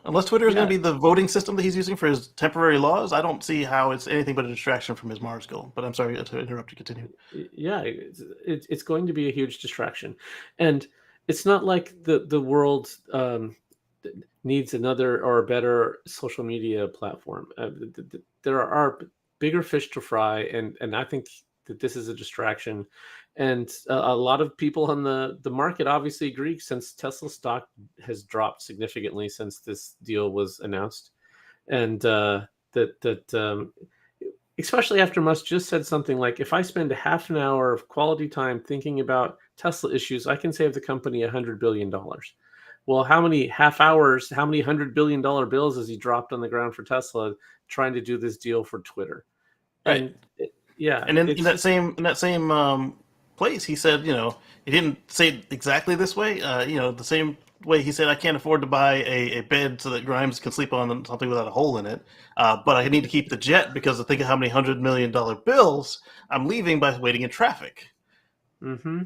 Unless Twitter is Yeah. going to be the voting system that he's using for his temporary laws, I don't see how it's anything but a distraction from his Mars goal. But I'm sorry to interrupt you. Continue. Yeah, it's going to be a huge distraction, and it's not like the world needs another or a better social media platform. There are bigger fish to fry, and I think that this is a distraction. And a lot of people on the market obviously agree, since Tesla stock has dropped significantly since this deal was announced, and especially after Musk just said something like, if I spend a half an hour of quality time thinking about Tesla issues, I can save the company $100 billion. Well, how many half hours, how many $100 billion bills has he dropped on the ground for Tesla trying to do this deal for Twitter? Right. And yeah. And in that same place, he said, he didn't say it exactly this way. The same way he said, I can't afford to buy a bed so that Grimes can sleep on something without a hole in it. But I need to keep the jet because I think of how many $100 million bills I'm leaving by waiting in traffic. Mm-hmm.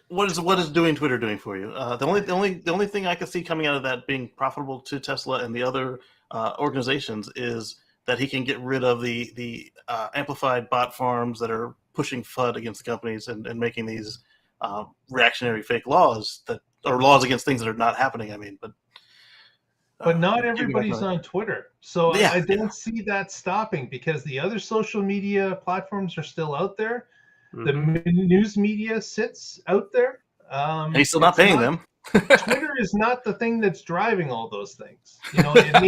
What is doing Twitter doing for you? The only thing I can see coming out of that being profitable to Tesla and the other organizations is that he can get rid of the amplified bot farms that are pushing FUD against the companies and making these reactionary fake laws that are laws against things that are not happening. I mean, but not everybody's on Twitter, so yeah, I don't see that stopping, because the other social media platforms are still out there. Mm-hmm. The news media sits out there. And he's still not paying them. Twitter is not the thing that's driving all those things. It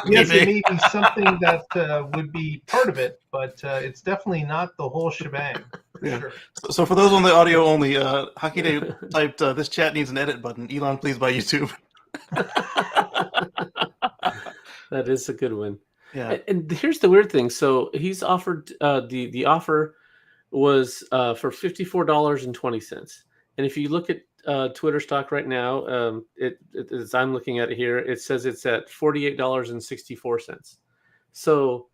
may be something that would be part of it, but it's definitely not the whole shebang. Yeah. Sure. So for those on the audio only, Hakide typed, "This chat needs an edit button. Elon, please buy YouTube." That is a good one. Yeah. And here's the weird thing. So he's offered the offer was for $54.20. And if you look at Twitter stock right now, as I'm looking at it here, it says it's at $48.64. So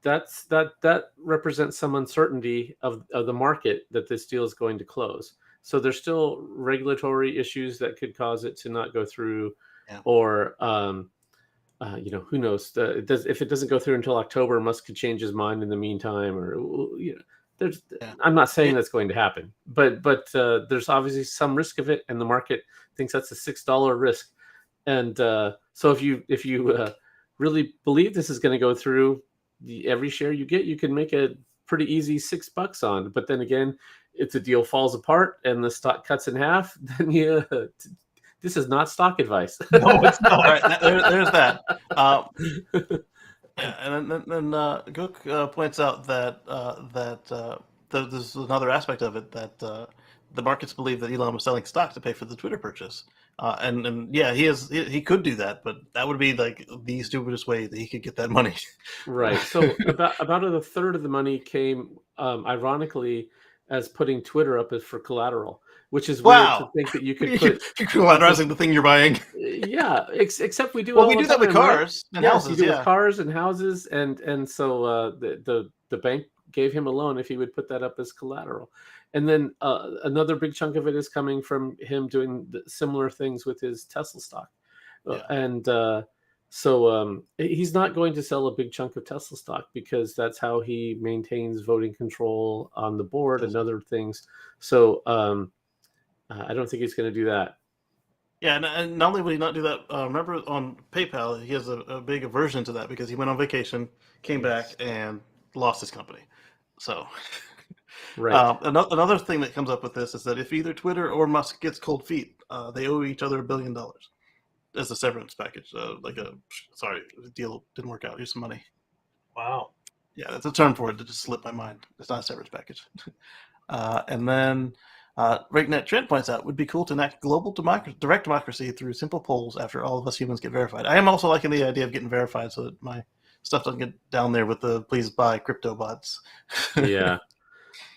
that represents some uncertainty of the market that this deal is going to close. So there's still regulatory issues that could cause it to not go through, or who knows? If it doesn't go through until October, Musk could change his mind in the meantime, or I'm not saying that's going to happen, but there's obviously some risk of it, and the market thinks that's a $6 risk. And so if you really believe this is going to go through, every share you get, you can make a pretty easy $6 on. But then again, if the deal falls apart and the stock cuts in half, then this is not stock advice. No, it's not. All right, there's that. Yeah, and then Gook points out that there's another aspect of it, that the markets believe that Elon was selling stock to pay for the Twitter purchase, and yeah, he could do that, but that would be like the stupidest way that he could get that money. Right. So about a third of the money came, ironically, as putting Twitter up as for collateral, which is weird to think that you could put you're collateralizing the thing you're buying. Yeah, except we do. Well, we do that with cars and houses. You do with cars and houses, and so the bank gave him a loan if he would put that up as collateral, and then another big chunk of it is coming from him doing similar things with his Tesla stock, and so he's not going to sell a big chunk of Tesla stock because that's how he maintains voting control on the board and other things. So I don't think he's going to do that. Yeah, and not only would he not do that, remember on PayPal, he has a big aversion to that because he went on vacation, came back, and lost his company. So, right. Another thing that comes up with this is that if either Twitter or Musk gets cold feet, they owe each other $1 billion as a severance package. The deal didn't work out. Here's some money. Wow. Yeah, that's a term for it that just slipped my mind. It's not a severance package. And then RakeNet Trent points out, would be cool to enact global direct democracy through simple polls after all of us humans get verified. I am also liking the idea of getting verified so that my stuff doesn't get down there with the please buy crypto bots. Yeah,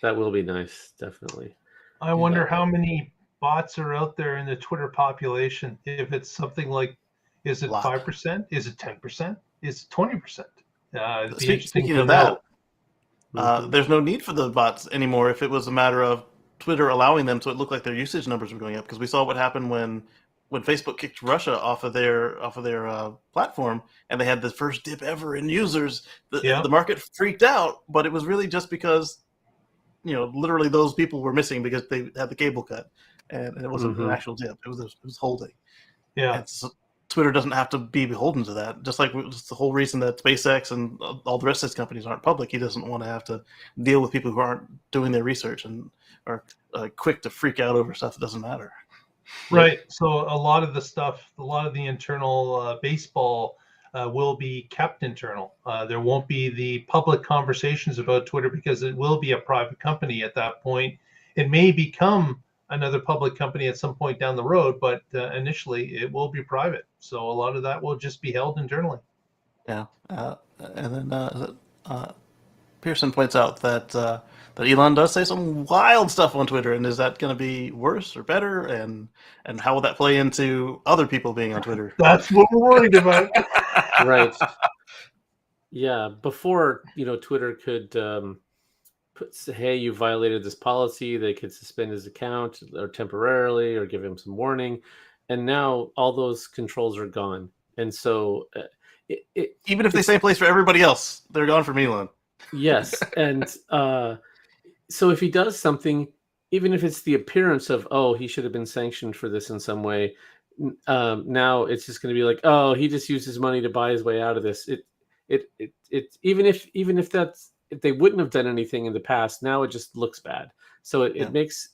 that will be nice, definitely. I wonder how many bots are out there in the Twitter population. If it's something like, is it 5%? Is it 10%? Is it 20%? Speaking of that, there's no need for the bots anymore if it was a matter of Twitter allowing them, so it looked like their usage numbers were going up. Because we saw what happened when Facebook kicked Russia off of their platform, and they had the first dip ever in users. The market freaked out, but it was really just because, literally those people were missing because they had the cable cut, and it wasn't an actual dip. It was holding. Yeah. And so Twitter doesn't have to be beholden to that. Just like the whole reason that SpaceX and all the rest of his companies aren't public, he doesn't want to have to deal with people who aren't doing their research and are quick to freak out over stuff that doesn't matter. Right. So a lot of the internal baseball will be kept internal. There won't be the public conversations about Twitter because it will be a private company at that point. It may become another public company at some point down the road, but initially it will be private. So a lot of that will just be held internally. Yeah. And then Pearson points out that Elon does say some wild stuff on Twitter, and is that going to be worse or better? And how will that play into other people being on Twitter? That's what we're worried about. Right. Yeah. Before, Twitter could say, hey, you violated this policy, they could suspend his account or temporarily or give him some warning. And now all those controls are gone. And so even if they same place for everybody else, they're gone from Elon. Yes. And so if he does something, even if it's the appearance of, oh, he should have been sanctioned for this in some way, now it's just going to be like, oh, he just used his money to buy his way out of this. Even if they wouldn't have done anything in the past, now it just looks bad. So it makes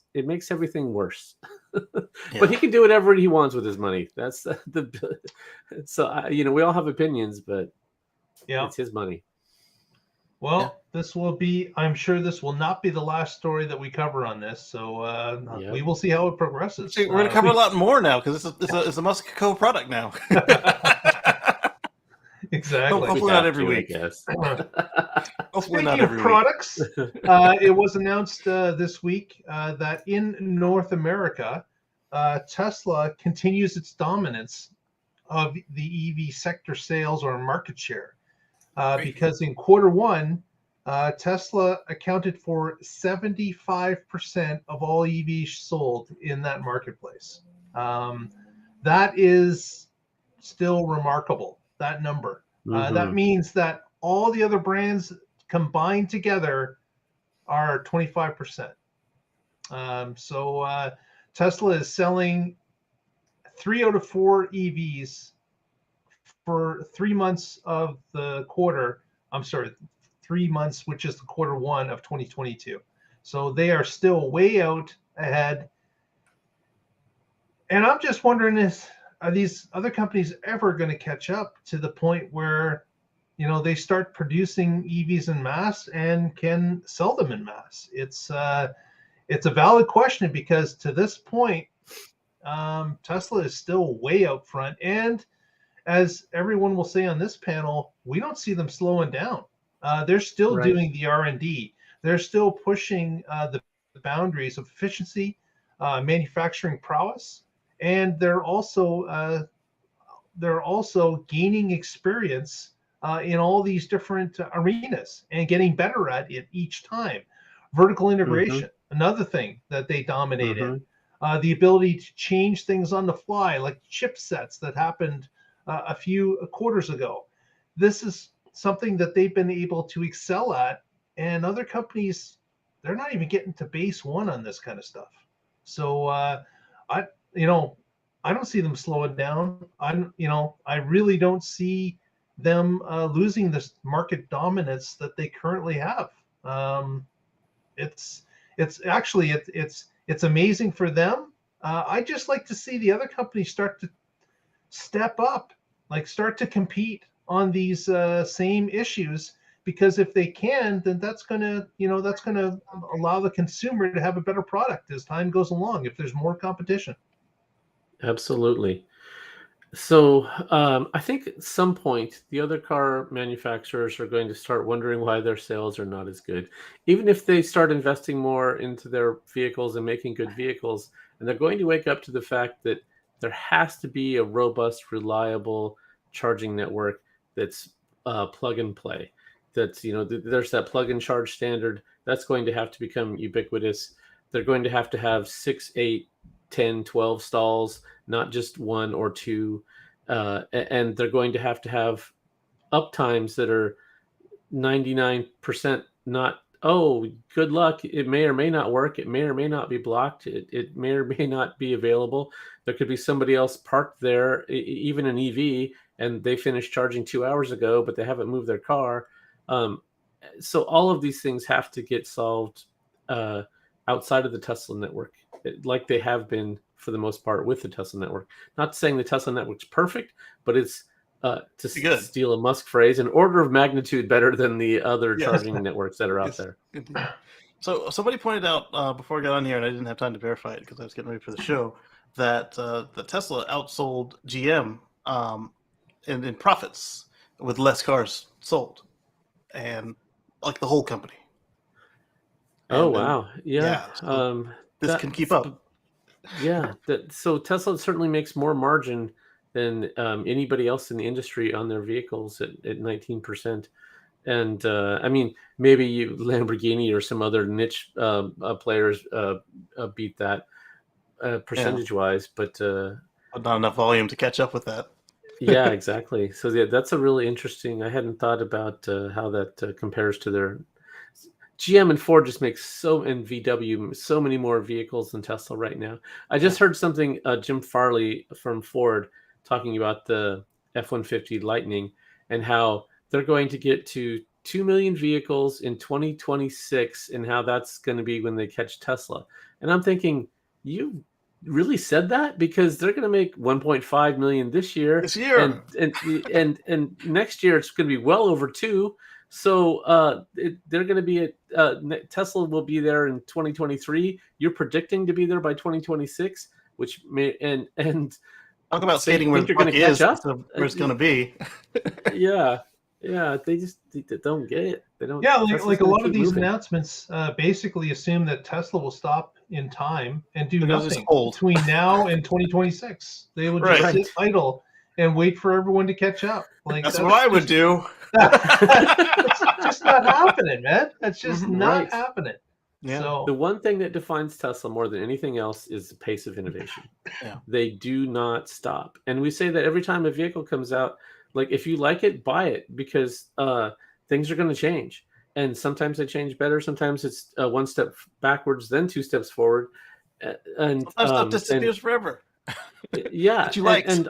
everything worse. But he can do whatever he wants with his money. That's so we all have opinions, but it's his money. Well, I'm sure this will not be the last story that we cover on this. So we will see how it progresses. We're going to cover a lot more now because it's a Musk Co product now. Exactly. Hopefully not every week. Yes. Hopefully not every week. Products, it was announced this week that in North America, Tesla continues its dominance of the EV sector sales or market share. Because in quarter one, Tesla accounted for 75% of all EVs sold in that marketplace. That is still remarkable, that number. That means that all the other brands combined together are 25%. So Tesla is selling 3 out of 4 EVs for 3 months of the quarter. 3 months, which is the quarter one of 2022. So they are still way out ahead. And I'm just wondering, are these other companies ever going to catch up to the point where, they start producing EVs in mass and can sell them in mass? It's a valid question because to this point, Tesla is still way out front. And as everyone will say on this panel, we don't see them slowing down. They're still doing the R&D. They're still pushing the boundaries of efficiency, manufacturing prowess, and they're also gaining experience in all these different arenas and getting better at it each time. Vertical integration, another thing that they dominate in. The ability to change things on the fly, like chipsets that happened a few quarters ago. This is something that they've been able to excel at, and other companies, they're not even getting to base one on this kind of stuff. So I don't see them slowing down. I really don't see them losing this market dominance that they currently have. It's amazing for them. I just like to see the other companies start to step up, start to compete on these same issues, because if they can, then that's going to allow the consumer to have a better product as time goes along if there's more competition. Absolutely. So I think at some point the other car manufacturers are going to start wondering why their sales are not as good, even if they start investing more into their vehicles and making good vehicles. And they're going to wake up to the fact that there has to be a robust, reliable charging network that's plug and play. That's there's that plug and charge standard that's going to have to become ubiquitous. They're going to have 6, 8, 10, 12 stalls, not just one or two. And they're going to have uptimes that are 99%, not, oh, good luck. It may or may not work. It may or may not be blocked. It may or may not be available. There could be somebody else parked there, even an EV, and they finished charging 2 hours ago, but they haven't moved their car. So all of these things have to get solved outside of the Tesla network, like they have been for the most part with the Tesla network. Not saying the Tesla network's perfect, but it's to steal a Musk phrase, an order of magnitude better than the other charging networks that are out there. So somebody pointed out before I got on here, and I didn't have time to verify it because I was getting ready for the show, that the Tesla outsold GM in profits with less cars sold, and like the whole company. Oh, wow. Yeah. So this can keep up. Yeah. So Tesla certainly makes more margin than anybody else in the industry on their vehicles at 19%. And I mean, maybe Lamborghini or some other niche players beat that percentage-wise, but not enough volume to catch up with that. Yeah, exactly. So yeah, that's a really interesting. I hadn't thought about how that compares to their GM and Ford just makes and VW so many more vehicles than Tesla right now. I just heard something, Jim Farley from Ford talking about the F-150 Lightning and how they're going to get to 2 million vehicles in 2026 and how that's going to be when they catch Tesla. And I'm thinking, you really said that? Because they're going to make 1.5 million this year. And next year it's going to be well over 2. So they're going to be at Tesla will be there in 2023. You're predicting to be there by 2026, which may and talk about skating where the puck is, where it's going to be. Yeah, they don't get it. They don't. Yeah, like a lot of these announcements basically assume that Tesla will stop in time and do nothing between now and 2026, they will just sit idle and wait for everyone to catch up. Like that's what I would do. It's just not happening, man. That's just not happening. Yeah. So the one thing that defines Tesla more than anything else is the pace of innovation. Yeah. They do not stop. And we say that every time a vehicle comes out, like if you like it, buy it, because things are going to change. And sometimes they change better. Sometimes it's one step backwards, then 2 steps forward. And sometimes stuff disappears forever. Yeah. That you like. And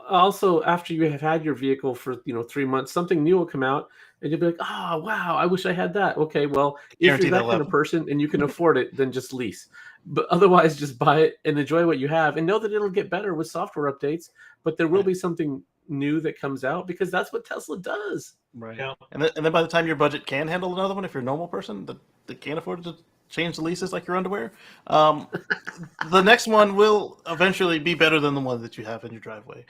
also after you have had your vehicle for 3 months, something new will come out and you'll be like, oh wow, I wish I had that. Okay, well, if you're that kind of person and you can afford it, then just lease. But otherwise just buy it and enjoy what you have and know that it'll get better with software updates, but there will be something new that comes out because that's what Tesla does. Right. Yeah. And then by the time your budget can handle another one, if you're a normal person that can't afford to change the leases like your underwear, the next one will eventually be better than the one that you have in your driveway.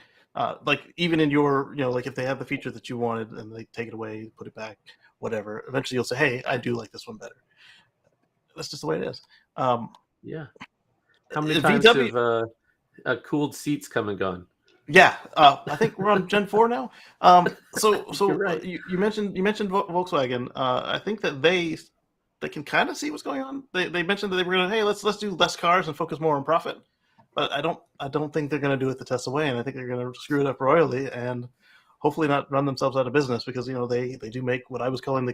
Like even in your, like if they have the feature that you wanted and they take it away, put it back, whatever, eventually you'll say, hey, I do like this one better. That's just the way it is. Yeah. How many times have cooled seats come and gone? Yeah. I think we're on Gen 4 now. So right. You mentioned Volkswagen. I think that they can kind of see what's going on. They mentioned that they were going to, hey, let's do less cars and focus more on profit. But I don't think they're going to do it the Tesla way, and I think they're going to screw it up royally and hopefully not run themselves out of business because they do make what I was calling the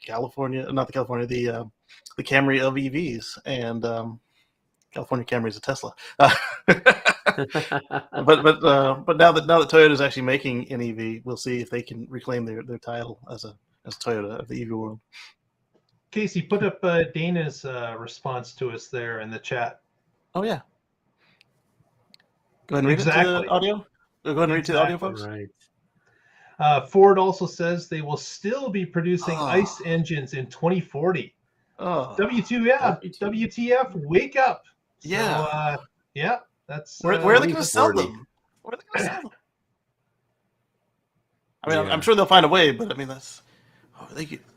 Camry of EVs, and California Camry is a Tesla. But now that Toyota is actually making an EV, we'll see if they can reclaim their title as Toyota of the EV world. Casey, put up Dana's response to us there in the chat. Oh yeah. Go ahead and read it to the audio. Go ahead and read to the audio, folks. Right. Ford also says they will still be producing ICE engines in 2040. Oh, WTF, wake up. yeah. So, yeah, that's... Where are they going to sell 40. them? Where are they going to sell them? I mean, I'm sure they'll find a way, but I mean, that's... Oh,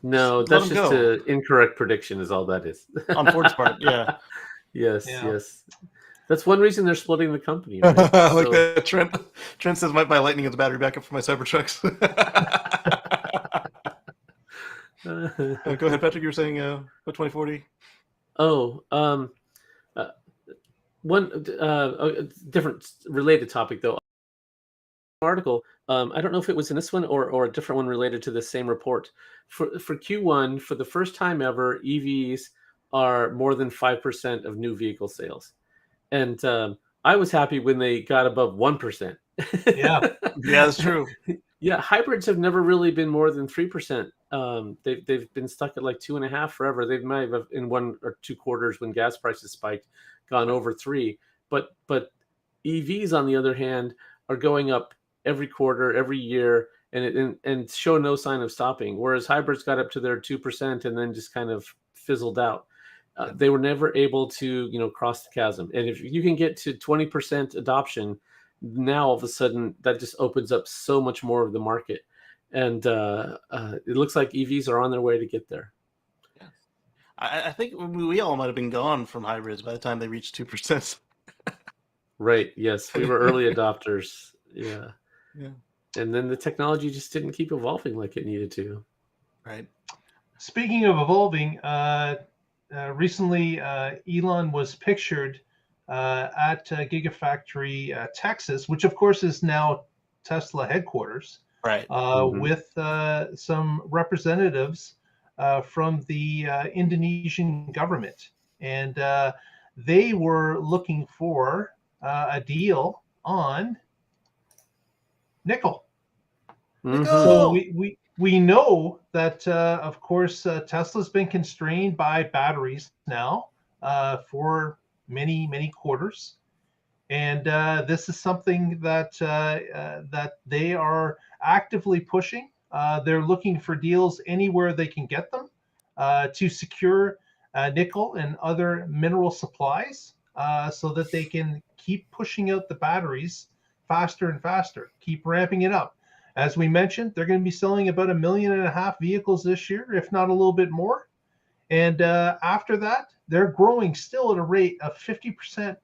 no, that's just an incorrect prediction is all that is. On Ford's part, yeah. Yes. That's one reason they're splitting the company. Right? Like that, Trent says, might buy Lightning as a battery backup for my CyberTrucks. Go ahead, Patrick. You were saying what 2040? Oh, one different related topic though. Article. I don't know if it was in this one or a different one related to the same report. For Q1, for the first time ever, EVs are more than 5% of new vehicle sales, and I was happy when they got above 1%. Yeah, that's true. Yeah, hybrids have never really been more than 3%. They've been stuck at like 2.5% forever. They might have in 1 or 2 quarters when gas prices spiked, gone over 3. But EVs on the other hand are going up every quarter, every year, and show no sign of stopping. Whereas hybrids got up to their 2% and then just kind of fizzled out. They were never able to cross the chasm. And if you can get to 20% adoption, now all of a sudden that just opens up so much more of the market, and it looks like EVs are on their way to get there. Yeah. I think we all might have been gone from hybrids by the time they reached 2%. Right. Yes, we were early adopters. Yeah. Yeah. And then the technology just didn't keep evolving like it needed to. Right. Speaking of evolving, recently Elon was pictured at Gigafactory Texas, which of course is now Tesla headquarters, right? With some representatives from the Indonesian government, and they were looking for a deal on nickel. So we know that of course Tesla's been constrained by batteries now for many quarters, and this is something that that they are actively pushing. They're looking for deals anywhere they can get them to secure nickel and other mineral supplies, so that they can keep pushing out the batteries faster and faster, keep ramping it up. As we mentioned, they're going to be selling about 1.5 million vehicles this year, if not a little bit more. And after that, they're growing still at a rate of 50%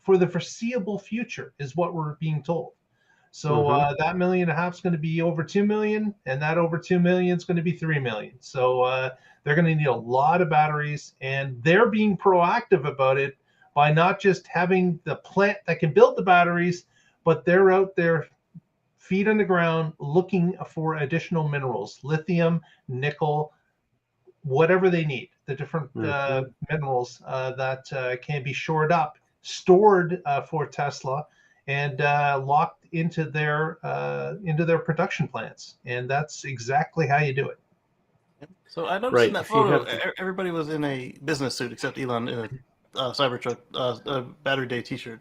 for the foreseeable future, is what we're being told. So that 1.5 million is going to be over 2 million, and that over 2 million is going to be 3 million. So they're going to need a lot of batteries, and they're being proactive about it by not just having the plant that can build the batteries, but they're out there, feet on the ground, looking for additional minerals, lithium, nickel, whatever they need, the different minerals that can be shored up, stored for Tesla, and locked into their production plants. And that's exactly how you do it. So I noticed in that photo, everybody was in a business suit except Elon in a CyberTruck Battery Day T-shirt.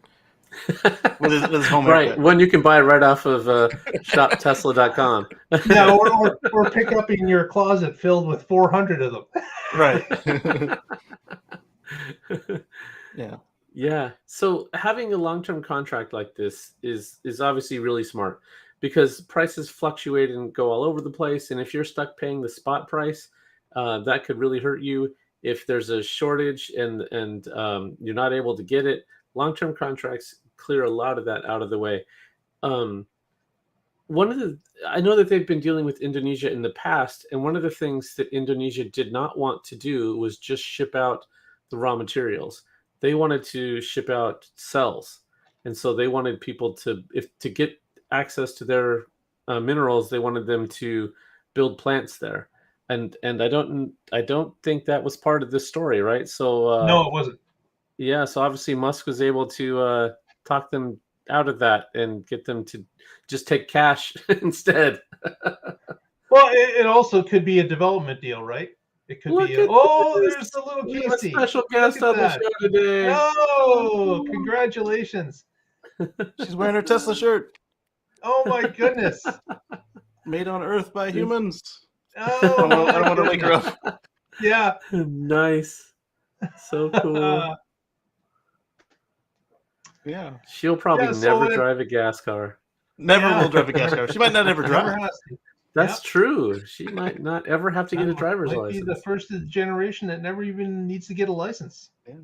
with his home right, haircut. One you can buy right off of shoptesla.com. Yeah, or pick up in your closet filled with 400 of them. Right. Yeah. So having a long-term contract like this is obviously really smart, because prices fluctuate and go all over the place. And if you're stuck paying the spot price, that could really hurt you. If there's a shortage and you're not able to get it, long-term contracts clear a lot of that out of the way. I know that they've been dealing with Indonesia in the past, and one of the things that Indonesia did not want to do was just ship out the raw materials. They wanted to ship out cells, and so they wanted people to get access to their minerals. They wanted them to build plants there, and I don't think that was part of this story, right? So no, it wasn't. Yeah, so obviously Musk was able to talk them out of that and get them to just take cash instead. Well, it also could be a development deal, right? It could be. There's the little Casey. We have a special guest on the show today. Oh, congratulations! She's wearing her Tesla shirt. Oh my goodness! Made on Earth by humans. Oh, I don't want to wake her up. Yeah. Nice. So cool. Yeah. She'll probably Yeah, so never drive a gas car. Never Yeah. will drive a gas car. She might not ever Never drive. has to. That's true. She might not ever have to get a driver's Might be the license. first of the generation that never even needs to get a license. Yeah.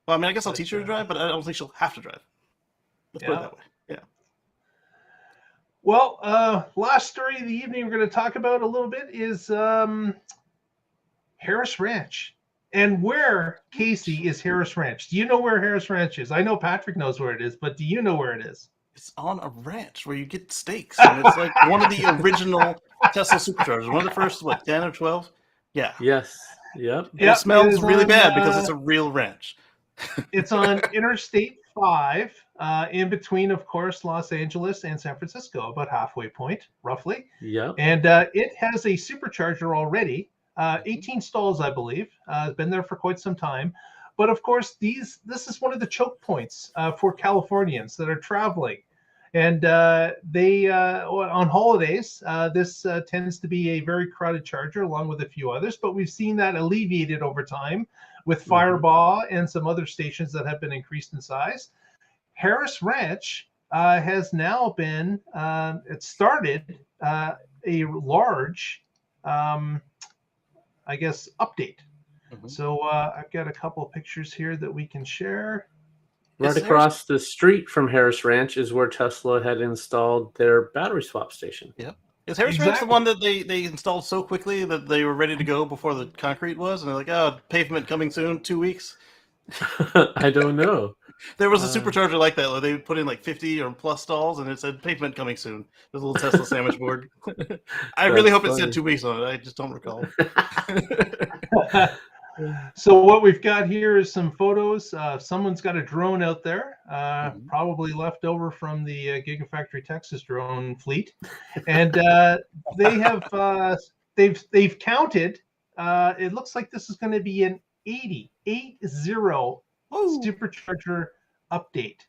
Well, I mean, I guess I'll teach her to drive, but I don't think she'll have to drive. Let's put it that way. Yeah. Well, last story of the evening we're going to talk about a little bit is Harris Ranch. And where, Casey, is Harris Ranch? Do you know where Harris Ranch is? I know Patrick knows where it is, but do you know where it is? It's on a ranch where you get steaks, and it's like one of the original Tesla superchargers. One of the first, 10 or 12? Yeah. Yes. Yep. And it smells really bad because it's a real ranch. It's on Interstate 5, in between, of course, Los Angeles and San Francisco, about halfway point, roughly. Yep. And it has a supercharger already, 18 stalls, I believe. It's been there for quite some time. But of course, this is one of the choke points for Californians that are traveling. And they on holidays, this tends to be a very crowded charger along with a few others. But we've seen that alleviated over time with Firebaugh and some other stations that have been increased in size. Harris Ranch has now been, it started a large, I guess, update. So I've got a couple of pictures here that we can share. Right across the street from Harris Ranch is where Tesla had installed their battery swap station. Yep. Is Harris Ranch the one that they installed so quickly that they were ready to go before the concrete was? And they're like, oh, pavement coming soon, 2 weeks? I don't know. There was a supercharger like that where they put in like 50 or plus stalls and it said pavement coming soon. There's a little Tesla sandwich board. I really hope it said 2 weeks on it. I just don't recall. So what we've got here is some photos. Someone's got a drone out there, probably left over from the Gigafactory Texas drone fleet, and they have they've counted. It looks like this is going to be an 80 supercharger update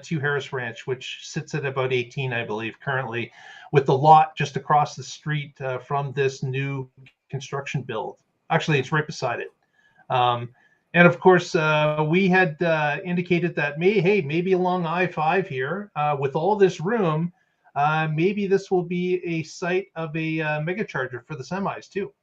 to Harris Ranch, which sits at about 18, I believe, currently, with the lot just across the street from this new construction build. Actually, it's right beside it. And of course, we had indicated that maybe along I-5 here, with all this room, maybe this will be a site of a mega charger for the semis too.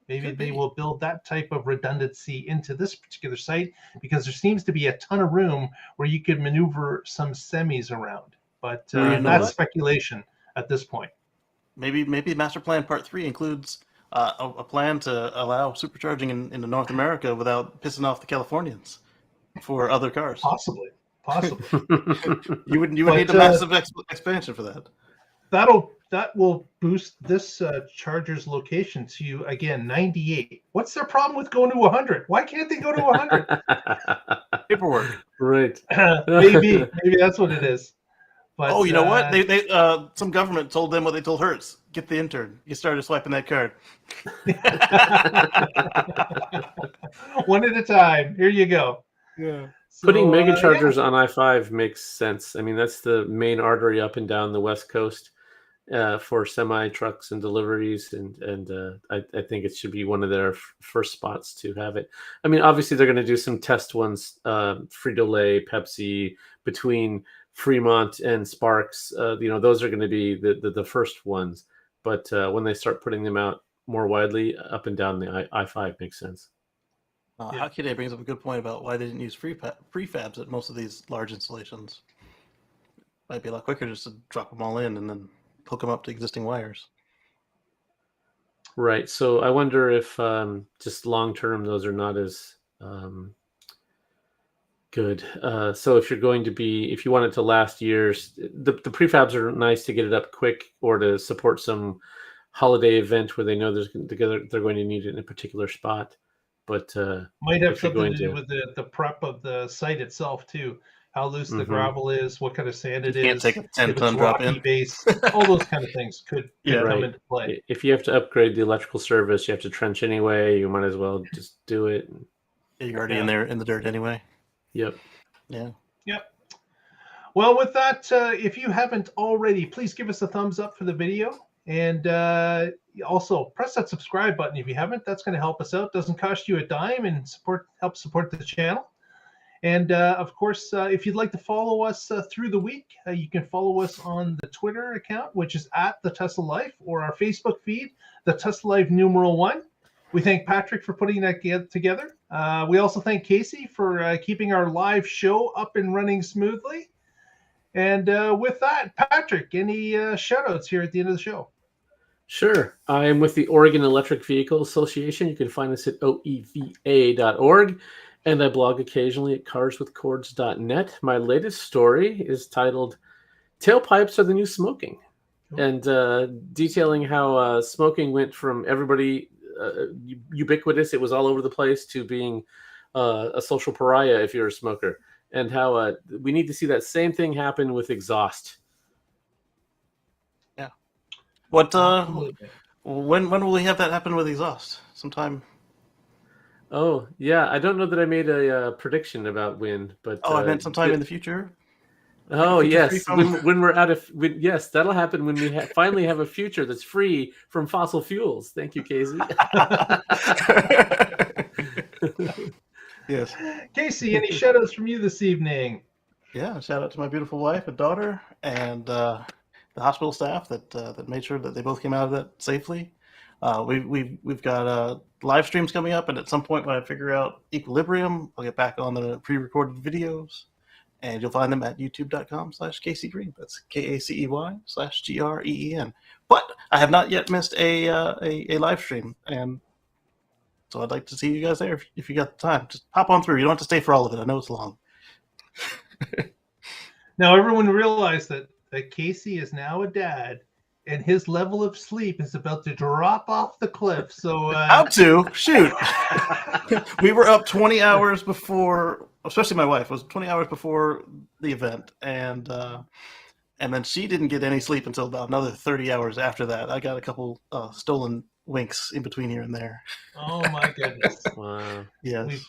Maybe they will build that type of redundancy into this particular site because there seems to be a ton of room where you could maneuver some semis around. But that's speculation at this point. Maybe Master Plan Part 3 includes a plan to allow supercharging in North America without pissing off the Californians for other cars. Possibly. You would need a massive expansion for that. That will boost this charger's location to, again, 98. What's their problem with going to 100? Why can't they go to 100? Paperwork. Right. maybe that's what it is. But, you know what? They some government told them what they told Hertz. Get the intern. You started swiping that card. One at a time. Here you go. Yeah. So, Putting mega chargers on I-5 makes sense. I mean, that's the main artery up and down the West Coast for semi trucks and deliveries, and I think it should be one of their first spots to have it. I mean, obviously they're going to do some test ones, Frito-Lay, Pepsi, between Fremont and Sparks. Those are going to be the first ones. But when they start putting them out more widely up and down the I-5, makes sense. Hockey Day brings up a good point about why they didn't use prefabs at most of these large installations. Might be a lot quicker just to drop them all in and then hook them up to existing wires. Right. So I wonder if just long term those are not as good. So if you want it to last years, the prefabs are nice to get it up quick or to support some holiday event where they know they're going to need it in a particular spot. But might have something to do with the prep of the site itself too. How loose the gravel is, what kind of sand it is. Can't take a 10-ton drop in. Base, all those kind of things could come into play. If you have to upgrade the electrical service, you have to trench anyway. You might as well just do it. You're already in there in the dirt anyway. Yep. Yeah. Well, with that, if you haven't already, please give us a thumbs up for the video. And also press that subscribe button if you haven't. That's going to help us out. Doesn't cost you a dime and help support the channel. And of course, if you'd like to follow us through the week, you can follow us on the Twitter account, which is at The Tesla Life, or our Facebook feed, The Tesla Life #1. We thank Patrick for putting that together. We also thank Casey for keeping our live show up and running smoothly. And with that, Patrick, any shout outs here at the end of the show? Sure. I'm with the Oregon Electric Vehicle Association. You can find us at oeva.org. And I blog occasionally at carswithcords.net. My latest story is titled Tailpipes Are the New Smoking. And detailing how smoking went from everybody ubiquitous, it was all over the place, to being a social pariah if you're a smoker. And how we need to see that same thing happen with exhaust. Yeah. What? When will we have that happen with exhaust? Sometime. Oh yeah, I don't know that I made a prediction about when, but I meant sometime in the future. Oh yes, when we're out of yes, that'll happen when we finally have a future that's free from fossil fuels. Thank you, Casey. Yes. Casey, any shout outs from you this evening? Yeah, shout out to my beautiful wife and daughter, and the hospital staff that made sure that they both came out of that safely. We've got live streams coming up, and at some point when I figure out equilibrium, I'll get back on the pre-recorded videos, and you'll find them at youtube.com/KCGreen. That's KACEY/GREEN. But I have not yet missed a live stream, and so I'd like to see you guys there if you got the time. Just hop on through. You don't have to stay for all of it. I know it's long. Now everyone realize that Casey is now a dad, and his level of sleep is about to drop off the cliff. So out to shoot. We were up 20 hours before, especially my wife was 20 hours before the event, and then she didn't get any sleep until about another 30 hours after that. I got a couple stolen winks in between here and there. Oh my goodness! Wow. Yes.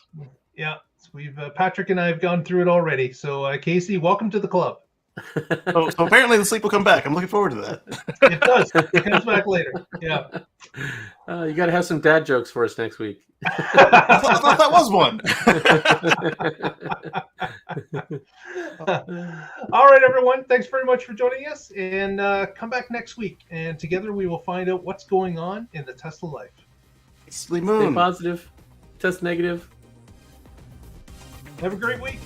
We've Patrick and I have gone through it already. So Casey, welcome to the club. So apparently the sleep will come back. I'm looking forward to that. It does. It comes back later. Yeah. You got to have some dad jokes for us next week. I thought that was one. All right, everyone. Thanks very much for joining us, and come back next week, and together we will find out what's going on in the Tesla life. Sleep moon. Stay positive. Test negative. Have a great week.